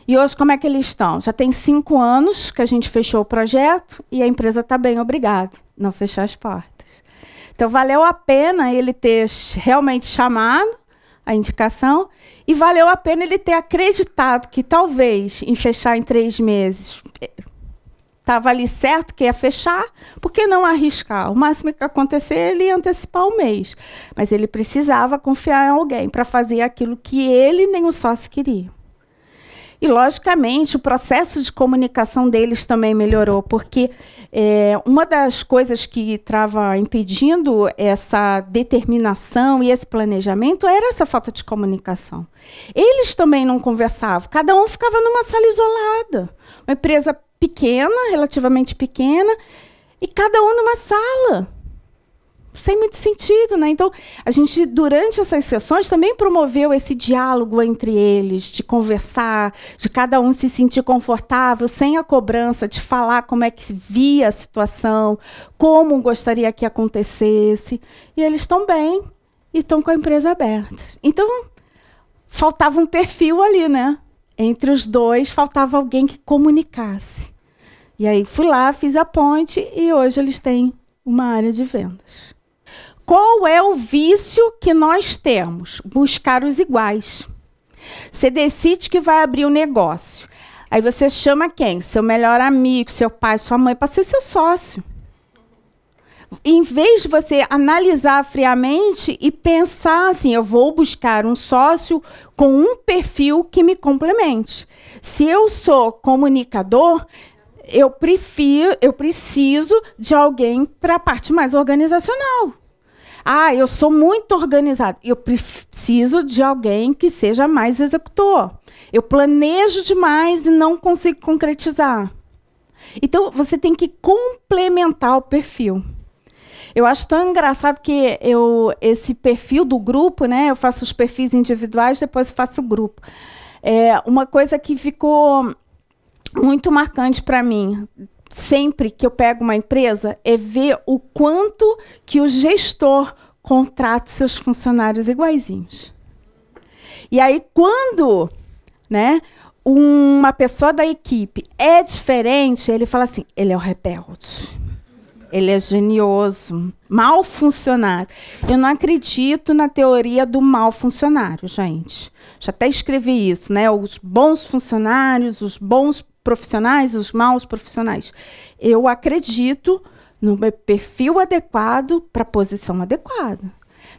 E hoje, como é que eles estão? Já tem 5 anos que a gente fechou o projeto e a empresa está bem, obrigado, não fechar as portas. Então, valeu a pena ele ter realmente chamado a indicação e valeu a pena ele ter acreditado que talvez em fechar em 3 meses estava ali certo que ia fechar, por que não arriscar? O máximo que acontecer, ele ia antecipar 1 mês. Mas ele precisava confiar em alguém para fazer aquilo que ele nem o sócio queria. E, logicamente, o processo de comunicação deles também melhorou, porque uma das coisas que estava impedindo essa determinação e esse planejamento era essa falta de comunicação. Eles também não conversavam, cada um ficava numa sala isolada. Uma empresa pequena, relativamente pequena, e cada um numa sala. Sem muito sentido, né? Então, a gente, durante essas sessões, também promoveu esse diálogo entre eles, de conversar, de cada um se sentir confortável, sem a cobrança, de falar como é que via a situação, como gostaria que acontecesse. E eles estão bem e estão com a empresa aberta. Então, faltava um perfil ali, né? Entre os dois, faltava alguém que comunicasse. E aí, fui lá, fiz a ponte e hoje eles têm uma área de vendas. Qual é o vício que nós temos? Buscar os iguais. Você decide que vai abrir um negócio. Aí você chama quem? Seu melhor amigo, seu pai, sua mãe, para ser seu sócio. Em vez de você analisar friamente e pensar assim, eu vou buscar um sócio com um perfil que me complemente. Se eu sou comunicador, eu preciso de alguém para a parte mais organizacional. Ah, eu sou muito organizado. Eu preciso de alguém que seja mais executor. Eu planejo demais e não consigo concretizar. Então, você tem que complementar o perfil. Eu acho tão engraçado que esse perfil do grupo, né, eu faço os perfis individuais, depois faço o grupo. Uma coisa que ficou muito marcante para mim, sempre que eu pego uma empresa, é ver o quanto que o gestor contrata seus funcionários iguaizinhos. E aí, quando, né, uma pessoa da equipe é diferente, ele fala assim, ele é o rebelde, ele é genioso, mau funcionário. Eu não acredito na teoria do mau funcionário, gente. Já até escrevi isso, né? Os bons funcionários, os bons profissionais, os maus profissionais. Eu acredito no perfil adequado para a posição adequada.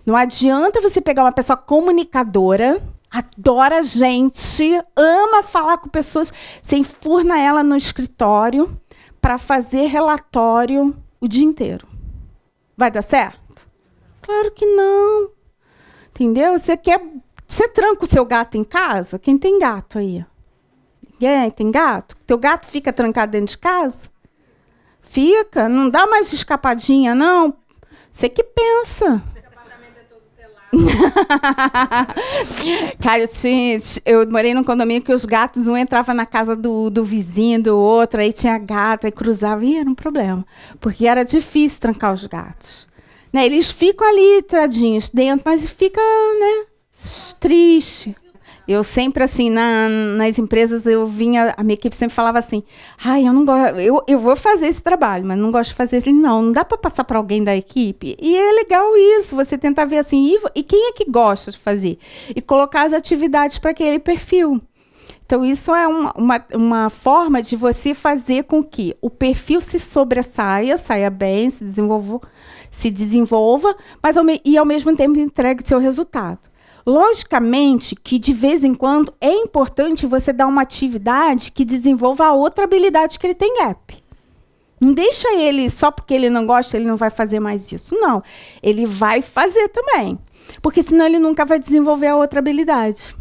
Não adianta você pegar uma pessoa comunicadora, adora gente, ama falar com pessoas. Você enfurna ela no escritório para fazer relatório o dia inteiro. Vai dar certo? Claro que não. Entendeu? Você tranca o seu gato em casa? Quem tem gato aí? Ninguém tem gato? Teu gato fica trancado dentro de casa? Fica. Não dá mais escapadinha, não? Você que pensa. Cara, eu morei num condomínio que os gatos, um entrava na casa do vizinho, do outro, aí tinha gato, aí cruzava, e era um problema. Porque era difícil trancar os gatos. Né, eles ficam ali, tadinhos, dentro, mas fica, né, triste. Eu sempre, assim, nas empresas, a minha equipe sempre falava assim, eu não gosto, eu vou fazer esse trabalho, mas não gosto de fazer isso. Não dá para passar para alguém da equipe. E é legal isso, você tentar ver assim, e quem é que gosta de fazer? E colocar as atividades para aquele perfil. Então, isso é uma forma de você fazer com que o perfil se sobressaia, saia bem, se desenvolva, mas ao mesmo tempo entregue seu resultado. Logicamente que, de vez em quando, é importante você dar uma atividade que desenvolva a outra habilidade que ele tem gap. Não deixa ele, só porque ele não gosta, ele não vai fazer mais isso. Não, ele vai fazer também. Porque senão ele nunca vai desenvolver a outra habilidade.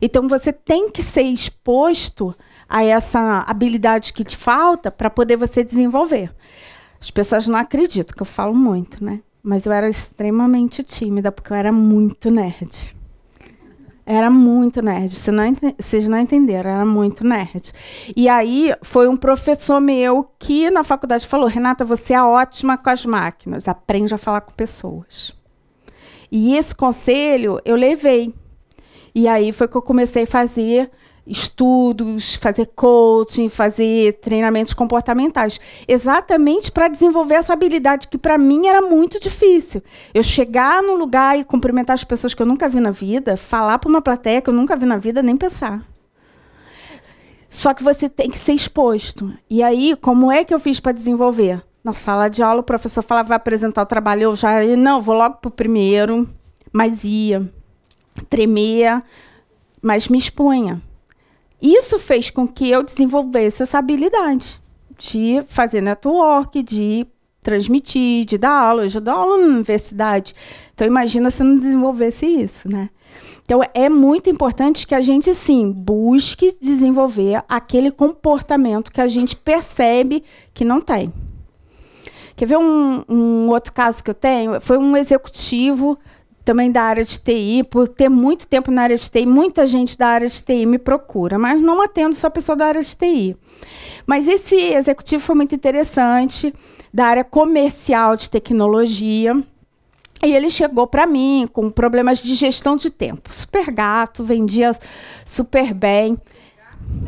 Então, você tem que ser exposto a essa habilidade que te falta para poder você desenvolver. As pessoas não acreditam que eu falo muito, né? Mas eu era extremamente tímida, porque eu era muito nerd. Era muito nerd. Vocês não entenderam, era muito nerd. E aí, foi um professor meu que, na faculdade, falou, Renata, você é ótima com as máquinas, aprende a falar com pessoas. E esse conselho eu levei. E aí foi que eu comecei a fazer estudos, fazer coaching, fazer treinamentos comportamentais, exatamente para desenvolver essa habilidade que para mim era muito difícil. Eu chegar num lugar e cumprimentar as pessoas que eu nunca vi na vida, falar para uma plateia que eu nunca vi na vida, nem pensar. Só que você tem que ser exposto. E aí, como é que eu fiz para desenvolver? Na sala de aula, o professor falava, vai apresentar o trabalho, eu já, não, vou logo para o primeiro, mas ia, tremia, mas me expunha. Isso fez com que eu desenvolvesse essa habilidade de fazer network, de transmitir, de dar aula. Eu já dou aula na universidade. Então, imagina se eu não desenvolvesse isso, né? Então, é muito importante que a gente, sim, busque desenvolver aquele comportamento que a gente percebe que não tem. Quer ver um outro caso que eu tenho? Foi um executivo também da área de TI, por ter muito tempo na área de TI, muita gente da área de TI me procura, mas não atendo só pessoa da área de TI. Mas esse executivo foi muito interessante, da área comercial de tecnologia, e ele chegou para mim com problemas de gestão de tempo. Super gato, vendia super bem.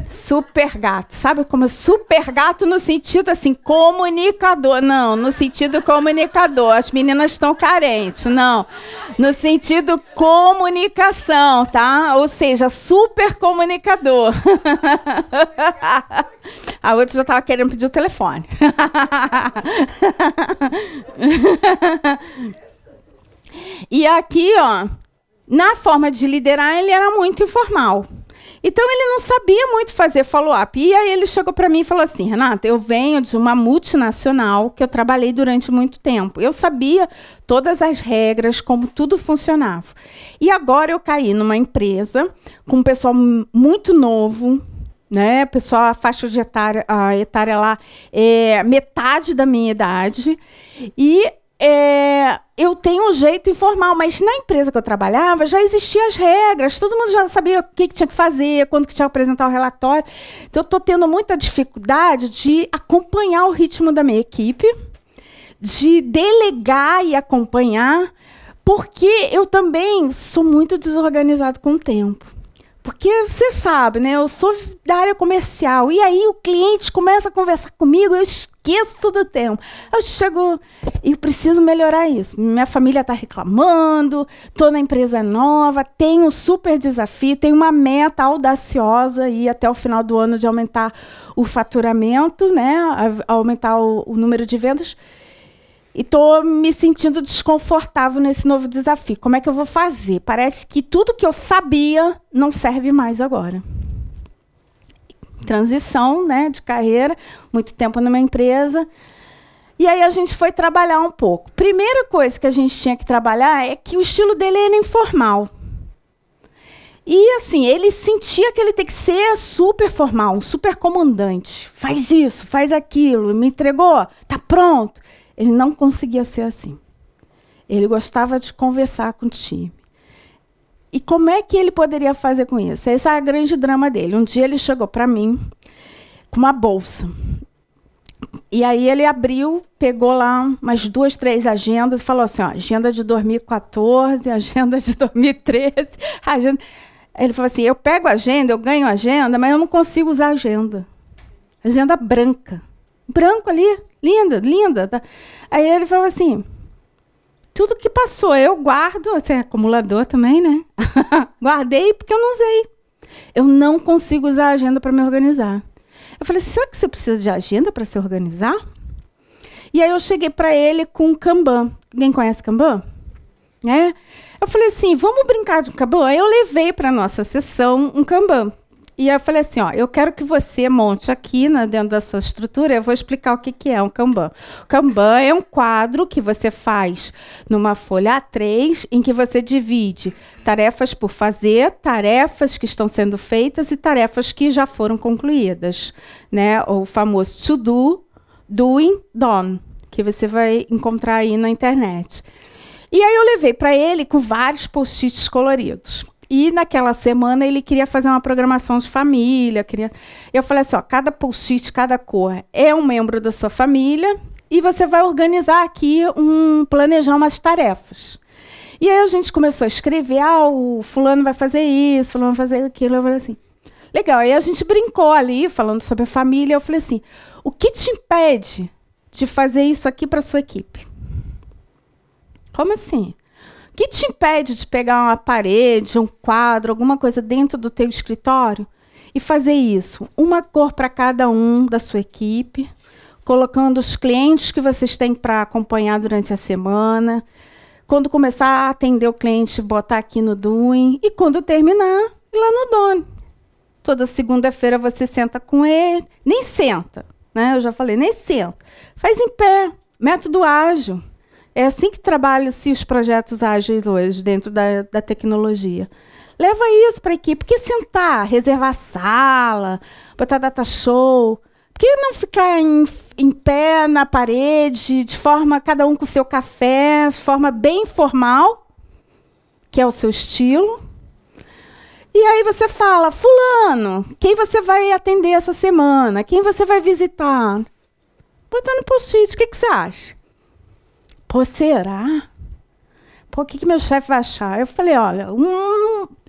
Super gato, sabe como super gato no sentido assim, comunicador, não, no sentido comunicador, as meninas estão carentes, não, no sentido comunicação, tá? Ou seja, super comunicador. A outra já estava querendo pedir o telefone. E aqui, ó, na forma de liderar, ele era muito informal. Então, ele não sabia muito fazer follow-up. E aí, ele chegou para mim e falou assim, Renata, eu venho de uma multinacional que eu trabalhei durante muito tempo. Eu sabia todas as regras, como tudo funcionava. E agora eu caí numa empresa com um pessoal muito novo, né? Pessoal, a faixa de etária lá é metade da minha idade. E eu tenho um jeito informal, mas na empresa que eu trabalhava já existiam as regras, todo mundo já sabia o que tinha que fazer, quando que tinha que apresentar o relatório. Então, eu estou tendo muita dificuldade de acompanhar o ritmo da minha equipe, de delegar e acompanhar, porque eu também sou muito desorganizado com o tempo. Porque você sabe, né? Eu sou da área comercial. E aí o cliente começa a conversar comigo, eu esqueço do tempo. Eu chego e preciso melhorar isso. Minha família está reclamando, estou na empresa nova, tenho um super desafio, tenho uma meta audaciosa e até o final do ano de aumentar o faturamento, né? Aumentar o número de vendas. e estou me sentindo desconfortável nesse novo desafio. Como é que eu vou fazer? Parece que tudo que eu sabia não serve mais agora. Transição, né, de carreira, muito tempo numa empresa. E aí a gente foi trabalhar um pouco. Primeira coisa que a gente tinha que trabalhar é que o estilo dele era informal. E, assim, ele sentia que ele tem que ser super formal, um super comandante. Faz isso, faz aquilo, me entregou, tá pronto. Ele não conseguia ser assim. Ele gostava de conversar com o time. E como é que ele poderia fazer com isso? Esse é o grande drama dele. Um dia ele chegou para mim com uma bolsa. E aí ele abriu, pegou lá umas 2, 3 agendas e falou assim, ó, agenda de 2014, agenda de 2013, agenda... Ele falou assim, eu pego a agenda, eu ganho a agenda, mas eu não consigo usar a agenda. Agenda branca. Branco ali, linda, linda. Tá? Aí ele falou assim, tudo que passou, eu guardo, você é acumulador também, né? Guardei porque eu não usei. Eu não consigo usar a agenda para me organizar. Eu falei, será que você precisa de agenda para se organizar? E aí eu cheguei para ele com um Kanban. Alguém conhece Kanban? É? Eu falei assim, vamos brincar de Kanban? Aí eu levei para a nossa sessão um Kanban. E eu falei assim, ó, eu quero que você monte aqui, né, dentro da sua estrutura, eu vou explicar o que, que é um Kanban. O Kanban é um quadro que você faz numa folha A3, em que você divide tarefas por fazer, tarefas que estão sendo feitas e tarefas que já foram concluídas. Né? O famoso to do, doing, done, que você vai encontrar aí na internet. E aí eu levei para ele com vários post-its coloridos. E naquela semana ele queria fazer uma programação de família. Eu falei assim, ó, cada post-it, cada cor é um membro da sua família e você vai organizar aqui, planejar umas tarefas. E aí a gente começou a escrever, o fulano vai fazer isso, fulano vai fazer aquilo. Eu falei assim, legal. Aí a gente brincou ali, falando sobre a família. Eu falei assim, o que te impede de fazer isso aqui para a sua equipe? Como assim? O que te impede de pegar uma parede, um quadro, alguma coisa dentro do teu escritório e fazer isso? Uma cor para cada um da sua equipe, colocando os clientes que vocês têm para acompanhar durante a semana. Quando começar a atender o cliente, botar aqui no Doing. E quando terminar, ir lá no Done. Toda segunda-feira você senta com ele. Nem senta, né? Eu já falei, nem senta. Faz em pé, método ágil. É assim que trabalham-se os projetos ágeis hoje, dentro da tecnologia. Leva isso para a equipe. Por que sentar, reservar sala, botar data show? Por que não ficar em pé na parede, de forma, cada um com o seu café, de forma bem informal, que é o seu estilo? E aí você fala, fulano, quem você vai atender essa semana? Quem você vai visitar? Botar no post-it, o que você acha? Pô, será? Pô, o que meu chefe vai achar? Eu falei, olha,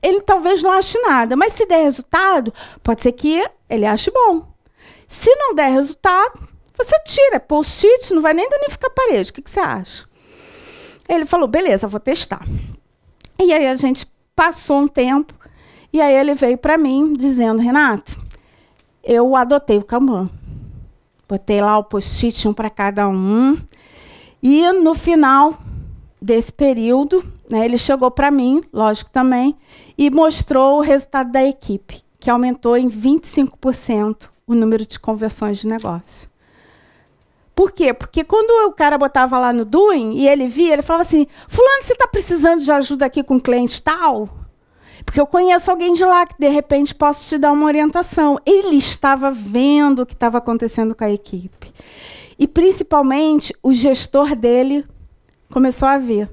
ele talvez não ache nada, mas se der resultado, pode ser que ele ache bom. Se não der resultado, você tira. Post-it, não vai nem danificar a parede. O que você acha? Ele falou, beleza, vou testar. E aí a gente passou um tempo, e aí ele veio para mim, dizendo, Renato, eu adotei o Kanban. Botei lá o post-it, um para cada um. E no final desse período, né, ele chegou para mim, lógico também, e mostrou o resultado da equipe, que aumentou em 25% o número de conversões de negócio. Por quê? Porque quando o cara botava lá no Doing e ele via, ele falava assim, fulano, você está precisando de ajuda aqui com cliente tal? Porque eu conheço alguém de lá que, de repente, posso te dar uma orientação. Ele estava vendo o que estava acontecendo com a equipe. E, principalmente, o gestor dele começou a ver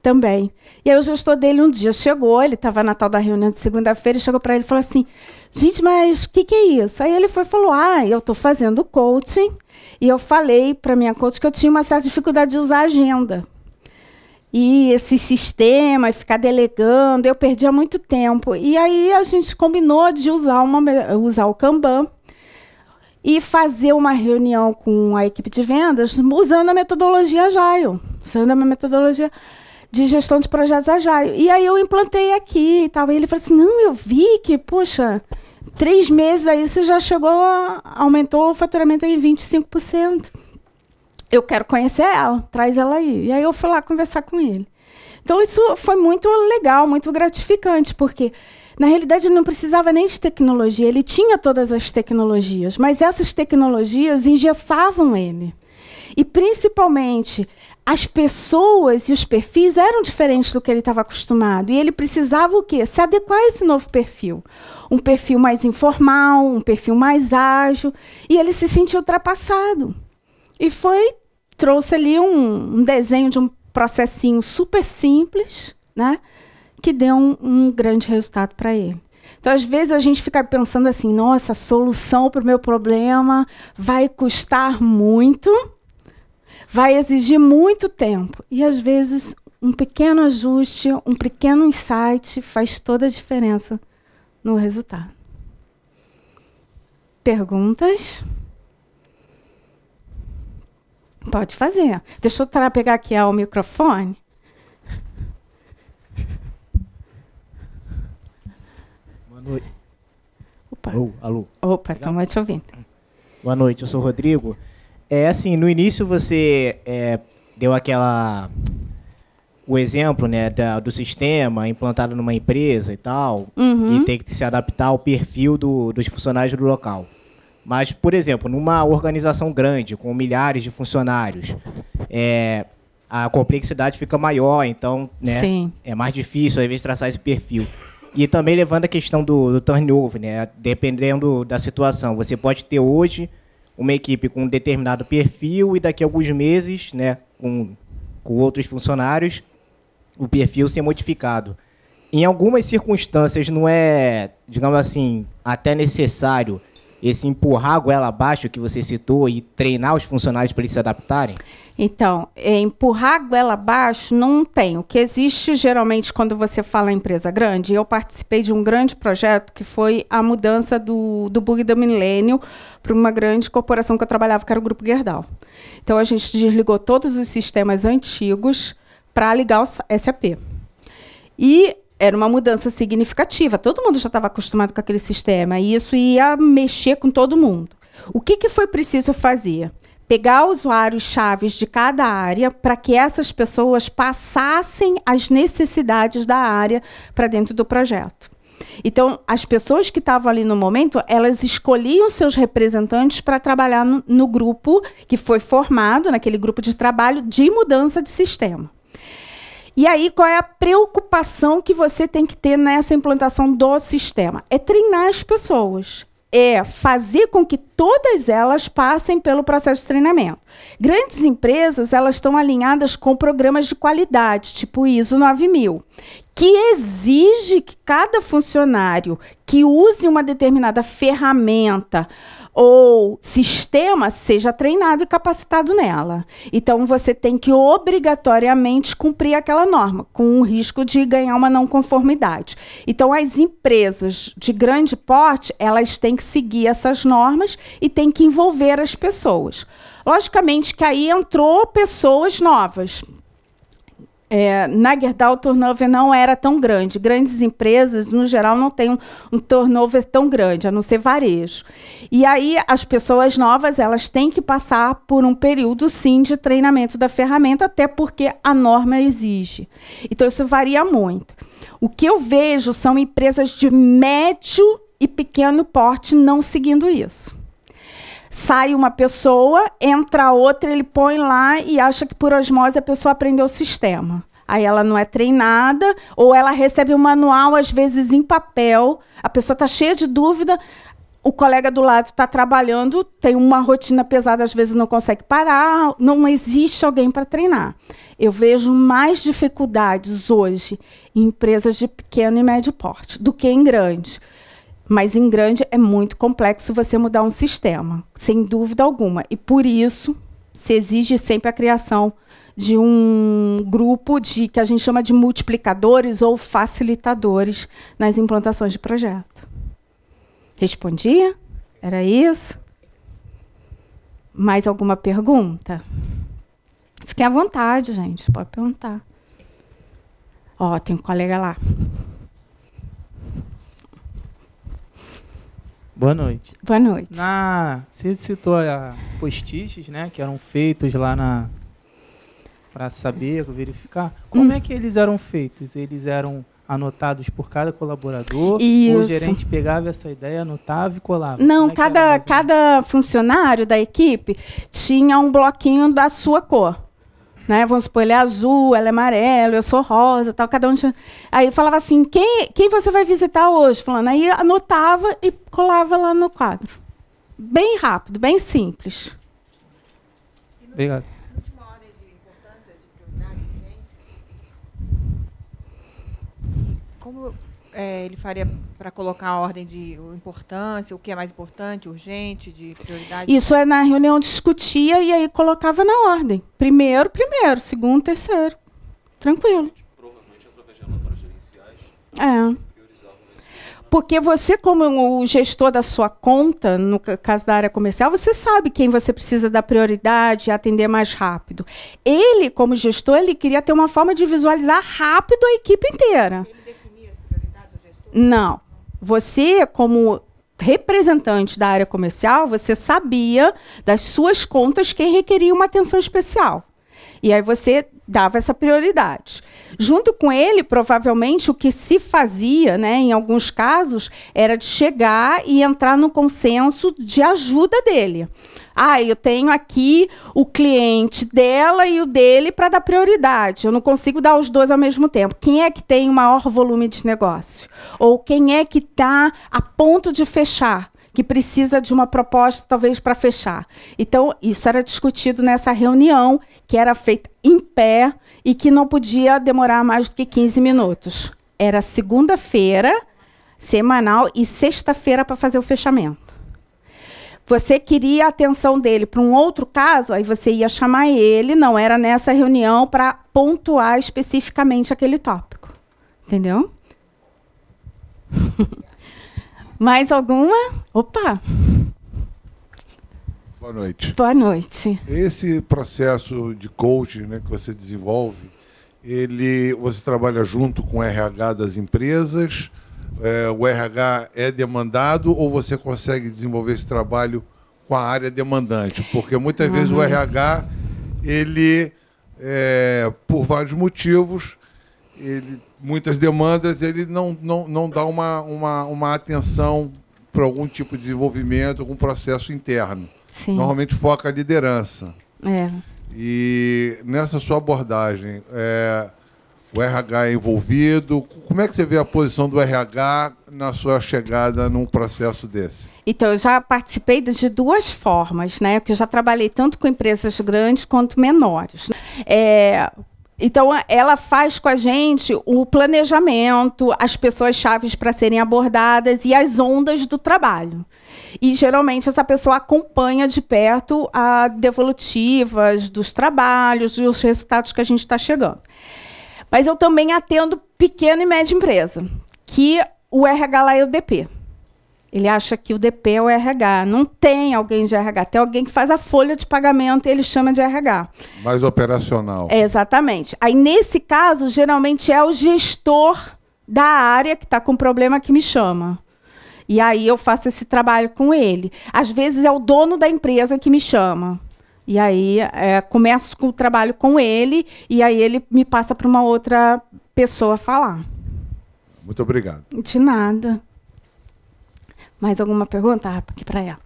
também. E aí o gestor dele um dia chegou, ele estava na tal da reunião de segunda-feira, e chegou para ele e falou assim, gente, mas o que é isso? Aí ele foi e falou, eu estou fazendo coaching, e eu falei para a minha coach que eu tinha uma certa dificuldade de usar a agenda. E esse sistema, e ficar delegando, eu perdia muito tempo. E aí a gente combinou de usar o Kanban, e fazer uma reunião com a equipe de vendas usando a metodologia Agile, usando a metodologia de gestão de projetos Agile. E aí eu implantei aqui e tal. E ele falou assim, não, eu vi que, poxa, 3 meses aí você já chegou, aumentou o faturamento em 25%. eu quero conhecer ela, traz ela aí. E aí eu fui lá conversar com ele. Então, isso foi muito legal, muito gratificante, porque, na realidade, ele não precisava nem de tecnologia, ele tinha todas as tecnologias, mas essas tecnologias engessavam ele. E, principalmente, as pessoas e os perfis eram diferentes do que ele estava acostumado. E ele precisava o quê? Se adequar a esse novo perfil. Um perfil mais informal, um perfil mais ágil. E ele se sentiu ultrapassado. E trouxe ali um desenho de um processinho super simples, né, que deu um grande resultado para ele. Então, às vezes, a gente fica pensando assim, nossa, a solução para o meu problema vai custar muito, vai exigir muito tempo. E, às vezes, um pequeno ajuste, um pequeno insight faz toda a diferença no resultado. Perguntas? Pode fazer. Deixa eu pegar aqui o microfone. Boa noite. Opa. Alô. Opa, estamos te ouvindo. Boa noite, eu sou o Rodrigo. Assim, no início você deu o exemplo, né, do sistema implantado numa empresa e tal, e tem que se adaptar ao perfil dos funcionários do local. Mas, por exemplo, numa organização grande, com milhares de funcionários, a complexidade fica maior, então, né, Sim. é mais difícil, às vezes, traçar esse perfil. E também levando a questão do turnover, né, dependendo da situação. Você pode ter hoje uma equipe com um determinado perfil e daqui a alguns meses, né, com outros funcionários, o perfil ser modificado. Em algumas circunstâncias não é, digamos assim, até necessário esse empurrar a goela abaixo que você citou e treinar os funcionários para eles se adaptarem? Então, empurrar a goela abaixo não tem. O que existe, geralmente, quando você fala em empresa grande, eu participei de um grande projeto que foi a mudança do bug do milênio para uma grande corporação que eu trabalhava, que era o Grupo Gerdau. Então, a gente desligou todos os sistemas antigos para ligar o SAP. E era uma mudança significativa. Todo mundo já estava acostumado com aquele sistema e isso ia mexer com todo mundo. O que foi preciso fazer? Pegar usuários chaves de cada área para que essas pessoas passassem as necessidades da área para dentro do projeto. Então, as pessoas que estavam ali no momento, elas escolhiam seus representantes para trabalhar no grupo que foi formado, naquele grupo de trabalho de mudança de sistema. E aí, qual é a preocupação que você tem que ter nessa implantação do sistema? É treinar as pessoas. É fazer com que todas elas passem pelo processo de treinamento. Grandes empresas, elas estão alinhadas com programas de qualidade, tipo ISO 9000, que exige que cada funcionário que use uma determinada ferramenta ou sistema seja treinado e capacitado nela. Então, você tem que obrigatoriamente cumprir aquela norma, com o risco de ganhar uma não conformidade. Então, as empresas de grande porte, elas têm que seguir essas normas e têm que envolver as pessoas. Logicamente que aí entrou pessoas novas. Na Gerdau, o turnover não era tão grande. Grandes empresas, no geral, não têm um turnover tão grande, a não ser varejo. E aí, as pessoas novas, elas têm que passar por um período, sim, de treinamento da ferramenta, até porque a norma exige. Então, isso varia muito. O que eu vejo são empresas de médio e pequeno porte não seguindo isso. Sai uma pessoa, entra outra, ele põe lá e acha que por osmose a pessoa aprendeu o sistema. Aí ela não é treinada, ou ela recebe um manual, às vezes em papel, a pessoa está cheia de dúvida, o colega do lado está trabalhando, tem uma rotina pesada, às vezes não consegue parar, não existe alguém para treinar. Eu vejo mais dificuldades hoje em empresas de pequeno e médio porte do que em grande. Mas em grande é muito complexo você mudar um sistema, sem dúvida alguma. E por isso se exige sempre a criação de um grupo que a gente chama de multiplicadores ou facilitadores nas implantações de projeto. Respondia? Era isso? Mais alguma pergunta? Fique à vontade, gente. Pode perguntar. Ó, tem um colega lá. Boa noite. Boa noite. Você citou post-its, né, que eram feitos lá para saber, verificar. Como é que eles eram feitos? Eles eram anotados por cada colaborador? Isso. Ou o gerente pegava essa ideia, anotava e colava? Não, cada funcionário da equipe tinha um bloquinho da sua cor. Né? Vamos supor, ele é azul, ela é amarelo, eu sou rosa, tal, cada um tinha... Aí falava assim, quem você vai visitar hoje? Falando, aí anotava e colava lá no quadro. Bem rápido, bem simples. Obrigado. Última ordem de importância, de prioridade, de urgência. Como ele faria para colocar a ordem de importância, o que é mais importante, urgente, de prioridade? Isso é na reunião discutia e aí colocava na ordem. Primeiro, segundo, terceiro. Tranquilo. Provavelmente através de relatórios gerenciais. É. Porque você, como o gestor da sua conta, no caso da área comercial, você sabe quem você precisa dar prioridade e atender mais rápido. Ele, como gestor, ele queria ter uma forma de visualizar rápido a equipe inteira. Ele definia as prioridades do gestor? Não. Você, como representante da área comercial, você sabia das suas contas quem requeria uma atenção especial. E aí você dava essa prioridade. Junto com ele, provavelmente, o que se fazia, né, em alguns casos, era de chegar e entrar no consenso de ajuda dele. Eu tenho aqui o cliente dela e o dele para dar prioridade. Eu não consigo dar os dois ao mesmo tempo. Quem é que tem o maior volume de negócio? Ou quem é que está a ponto de fechar? Que precisa de uma proposta, talvez, para fechar. Então, isso era discutido nessa reunião, que era feita em pé e que não podia demorar mais do que 15 minutos. Era segunda-feira, semanal, e sexta-feira para fazer o fechamento. Você queria a atenção dele para um outro caso, aí você ia chamar ele, não era nessa reunião, para pontuar especificamente aquele tópico. Entendeu? Mais alguma? Opa! Boa noite. Boa noite. Esse processo de coaching, né, que você desenvolve, você trabalha junto com o RH das empresas? O RH é demandado ou você consegue desenvolver esse trabalho com a área demandante? Porque muitas vezes o RH, por vários motivos, muitas demandas, ele não dá uma atenção para algum tipo de desenvolvimento, algum processo interno. Sim. Normalmente foca a liderança. E nessa sua abordagem, o RH é envolvido? Como é que você vê a posição do RH na sua chegada num processo desse? Então, eu já participei de duas formas, né? Porque eu já trabalhei tanto com empresas grandes quanto menores. Então, ela faz com a gente o planejamento, as pessoas-chave para serem abordadas e as ondas do trabalho. E, geralmente, essa pessoa acompanha de perto as devolutivas dos trabalhos e os resultados que a gente está chegando. Mas eu também atendo pequena e média empresa, que o RH lá é o DP. Ele acha que o DP é o RH. Não tem alguém de RH. Tem alguém que faz a folha de pagamento e ele chama de RH. Mais operacional. Exatamente. Aí, nesse caso, geralmente é o gestor da área que está com problema que me chama. E aí eu faço esse trabalho com ele. Às vezes é o dono da empresa que me chama. E aí começo com o trabalho com ele e aí ele me passa para uma outra pessoa falar. Muito obrigado. De nada. Mais alguma pergunta? Aqui para ela.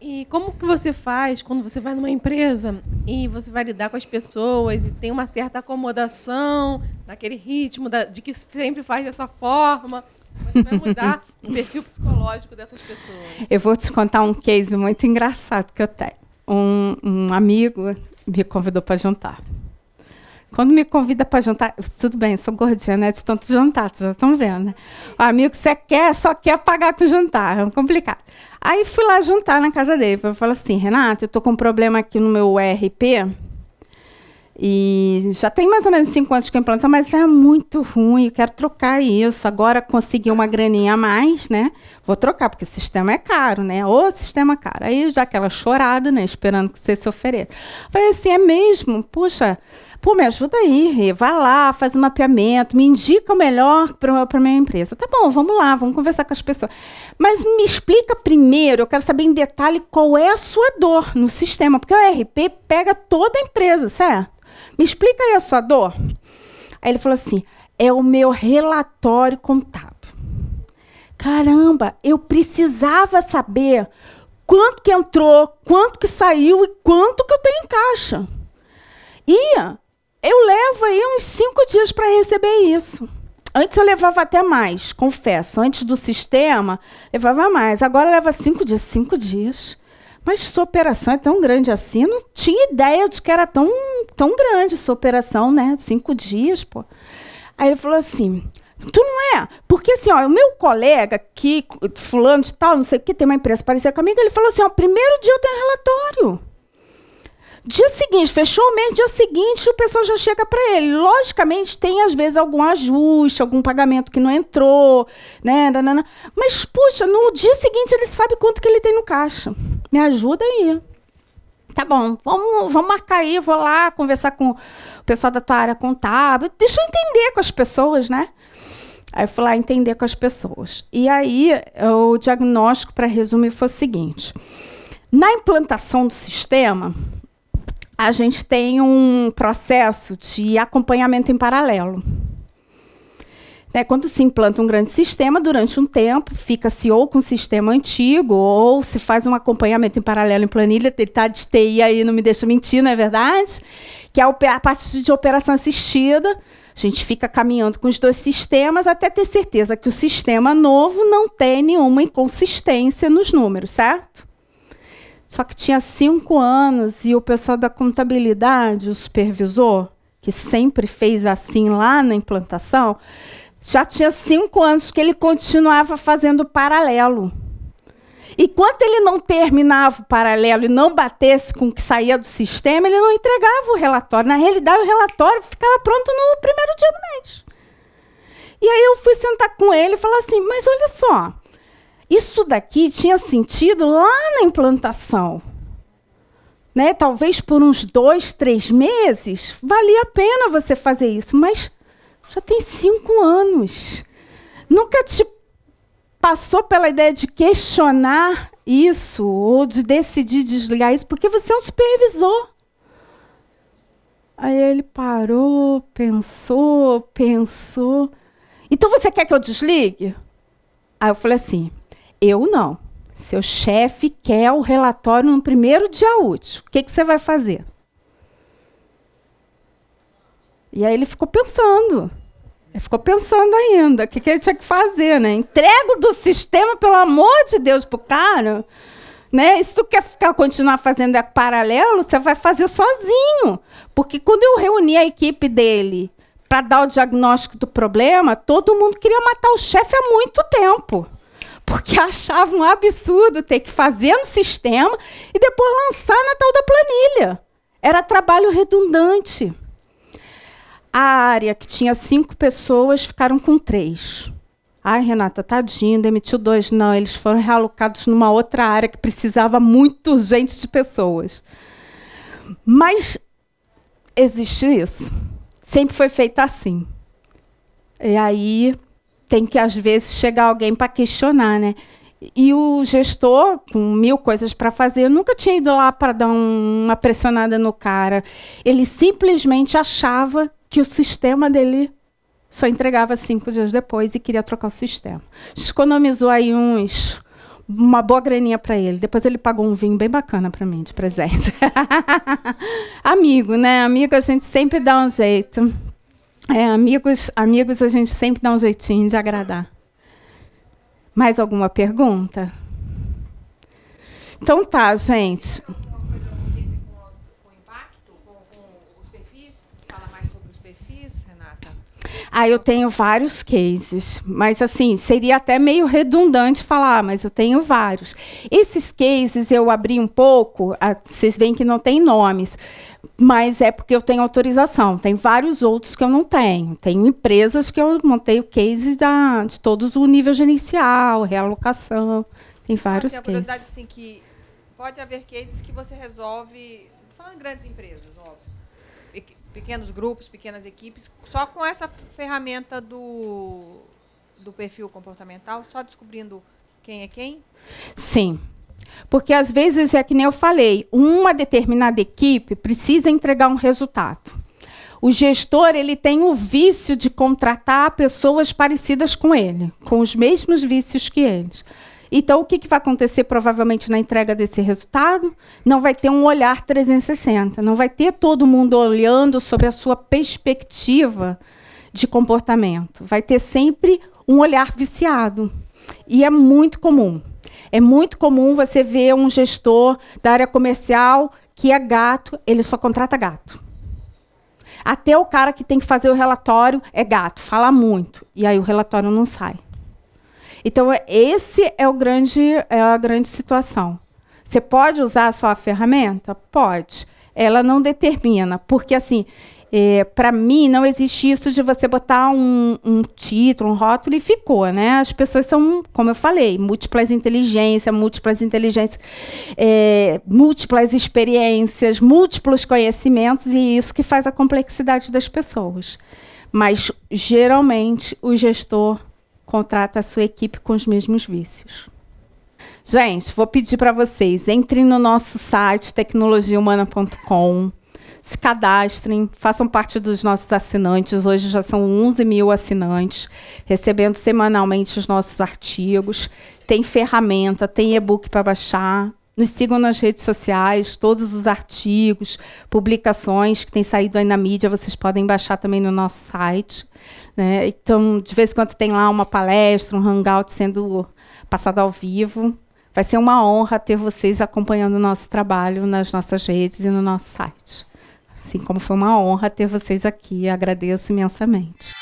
E como que você faz quando você vai numa empresa e você vai lidar com as pessoas e tem uma certa acomodação naquele ritmo de que sempre faz dessa forma? Você vai mudar o perfil psicológico dessas pessoas. Eu vou te contar um case muito engraçado que eu tenho. Um amigo me convidou para jantar. Quando me convida para jantar, tudo bem, eu sou gordinha, né? De tanto jantar, vocês já estão vendo, né? O amigo que você quer, só quer pagar com o jantar, é complicado. Aí fui lá jantar na casa dele. Eu falei assim, Renata, eu estou com um problema aqui no meu ERP, e já tem mais ou menos 5 anos que eu implanto, mas é muito ruim, eu quero trocar isso. Agora consegui uma graninha a mais, né? Vou trocar, porque o sistema é caro, né? O sistema é caro. Aí já aquela chorada, né? Esperando que você se ofereça. Falei assim, é mesmo? Puxa, Pô, me ajuda aí, Rê. Vai lá, faz um mapeamento, me indica o melhor para a minha empresa. Tá bom, vamos lá, vamos conversar com as pessoas. Mas me explica primeiro, eu quero saber em detalhe qual é a sua dor no sistema, porque o ERP pega toda a empresa, certo? Me explica aí a sua dor. Aí ele falou assim, é o meu relatório contábil. Caramba, eu precisava saber quanto que entrou, quanto que saiu e quanto que eu tenho em caixa. E eu levo aí uns 5 dias para receber isso. Antes eu levava até mais, confesso. Antes do sistema, levava mais. Agora leva 5 dias. 5 dias. Mas sua operação é tão grande assim, não tinha ideia de que era tão grande sua operação, né? 5 dias, pô. Aí ele falou assim, tu não é? Porque assim, ó, o meu colega, que fulano de tal, não sei o que, tem uma empresa parecida comigo, ele falou assim, ó, primeiro dia eu tenho relatório. Dia seguinte, fechou o mês, dia seguinte o pessoal já chega para ele. Logicamente, tem às vezes algum ajuste, algum pagamento que não entrou, né? Mas, puxa, no dia seguinte ele sabe quanto que ele tem no caixa. Me ajuda aí. Tá bom, vamos marcar aí, vou lá conversar com o pessoal da tua área contábil. Deixa eu entender com as pessoas, né? Aí eu fui lá entender com as pessoas. E aí, o diagnóstico, para resumir, foi o seguinte. Na implantação do sistema, a gente tem um processo de acompanhamento em paralelo. Quando se implanta um grande sistema, durante um tempo, fica-se ou com o sistema antigo, ou se faz um acompanhamento em paralelo em planilha, ele está de TI aí, não me deixa mentir, não é verdade? Que é a parte de operação assistida. A gente fica caminhando com os 2 sistemas até ter certeza que o sistema novo não tem nenhuma inconsistência nos números, certo? Só que tinha 5 anos e o pessoal da contabilidade, o supervisor, que sempre fez assim lá na implantação, já tinha 5 anos que ele continuava fazendo paralelo. E enquanto ele não terminava o paralelo e não batesse com o que saía do sistema, ele não entregava o relatório. Na realidade, o relatório ficava pronto no primeiro dia do mês. E aí eu fui sentar com ele e falar assim, mas olha só, isso daqui tinha sentido lá na implantação. Né? Talvez por uns 2, 3 meses, valia a pena você fazer isso, mas já tem 5 anos. Nunca te passou pela ideia de questionar isso ou de decidir desligar isso, porque você é um supervisor. Aí ele parou, pensou. Então você quer que eu desligue? Aí eu falei assim, eu não. Seu chefe quer o relatório no primeiro dia útil. O que você vai fazer? E aí ele ficou pensando. Ele ficou pensando ainda o que ele tinha que fazer, né? Entrego do sistema, pelo amor de Deus, para o cara. Né? E se tu quer continuar fazendo paralelo, você vai fazer sozinho. Porque quando eu reuni a equipe dele para dar o diagnóstico do problema, todo mundo queria matar o chefe há muito tempo. Porque achava um absurdo ter que fazer no sistema e depois lançar na tal da planilha. Era trabalho redundante. A área que tinha 5 pessoas ficaram com 3. Ai, Renata, tadinho, demitiu 2. Não, eles foram realocados numa outra área que precisava muito urgente de pessoas. Mas existe isso. Sempre foi feito assim. E aí tem que, às vezes, chegar alguém para questionar, né? E o gestor, com 1000 coisas para fazer, nunca tinha ido lá para dar uma pressionada no cara. Ele simplesmente achava que o sistema dele só entregava 5 dias depois e queria trocar o sistema. Economizou aí uma boa graninha para ele. Depois ele pagou um vinho bem bacana para mim, de presente. Amigo, né? Amigo a gente sempre dá um jeito. Amigos a gente sempre dá um jeitinho de agradar. Mais alguma pergunta? Então tá, gente. Eu tenho vários cases, mas assim, seria até meio redundante falar, mas eu tenho vários. Esses cases eu abri um pouco, vocês veem que não tem nomes, mas é porque eu tenho autorização. Tem vários outros que eu não tenho. Tem empresas que eu montei o case de todos o nível gerencial, realocação, tem vários cases. A curiosidade, assim, que pode haver cases que você resolve, falando em grandes empresas, óbvio, pequenos grupos, pequenas equipes, só com essa ferramenta do perfil comportamental, só descobrindo quem é quem? Sim. Porque, às vezes, é que nem eu falei, uma determinada equipe precisa entregar um resultado. O gestor ele tem o vício de contratar pessoas parecidas com ele, com os mesmos vícios que eles. Então, o que vai acontecer provavelmente na entrega desse resultado? Não vai ter um olhar 360, não vai ter todo mundo olhando sob a sua perspectiva de comportamento. Vai ter sempre um olhar viciado. E é muito comum. É muito comum você ver um gestor da área comercial que é gato, ele só contrata gato. Até o cara que tem que fazer o relatório é gato, fala muito, e aí o relatório não sai. Então, esse é a grande situação. Você pode usar a sua ferramenta? Pode. Ela não determina, porque, assim, para mim, não existe isso de você botar um título, um rótulo e ficou, né? As pessoas são, como eu falei, múltiplas inteligências, múltiplas experiências, múltiplos conhecimentos, e isso que faz a complexidade das pessoas. Mas, geralmente, o gestor contrata a sua equipe com os mesmos vícios. Gente, vou pedir para vocês, entrem no nosso site, tecnologiahumana.com, se cadastrem, façam parte dos nossos assinantes. Hoje já são 11 mil assinantes, recebendo semanalmente os nossos artigos. Tem ferramenta, tem e-book para baixar. Nos sigam nas redes sociais, todos os artigos, publicações que têm saído aí na mídia, vocês podem baixar também no nosso site. Né? Então, de vez em quando tem lá uma palestra, um hangout sendo passado ao vivo. Vai ser uma honra ter vocês acompanhando o nosso trabalho nas nossas redes e no nosso site. Assim como foi uma honra ter vocês aqui. Agradeço imensamente.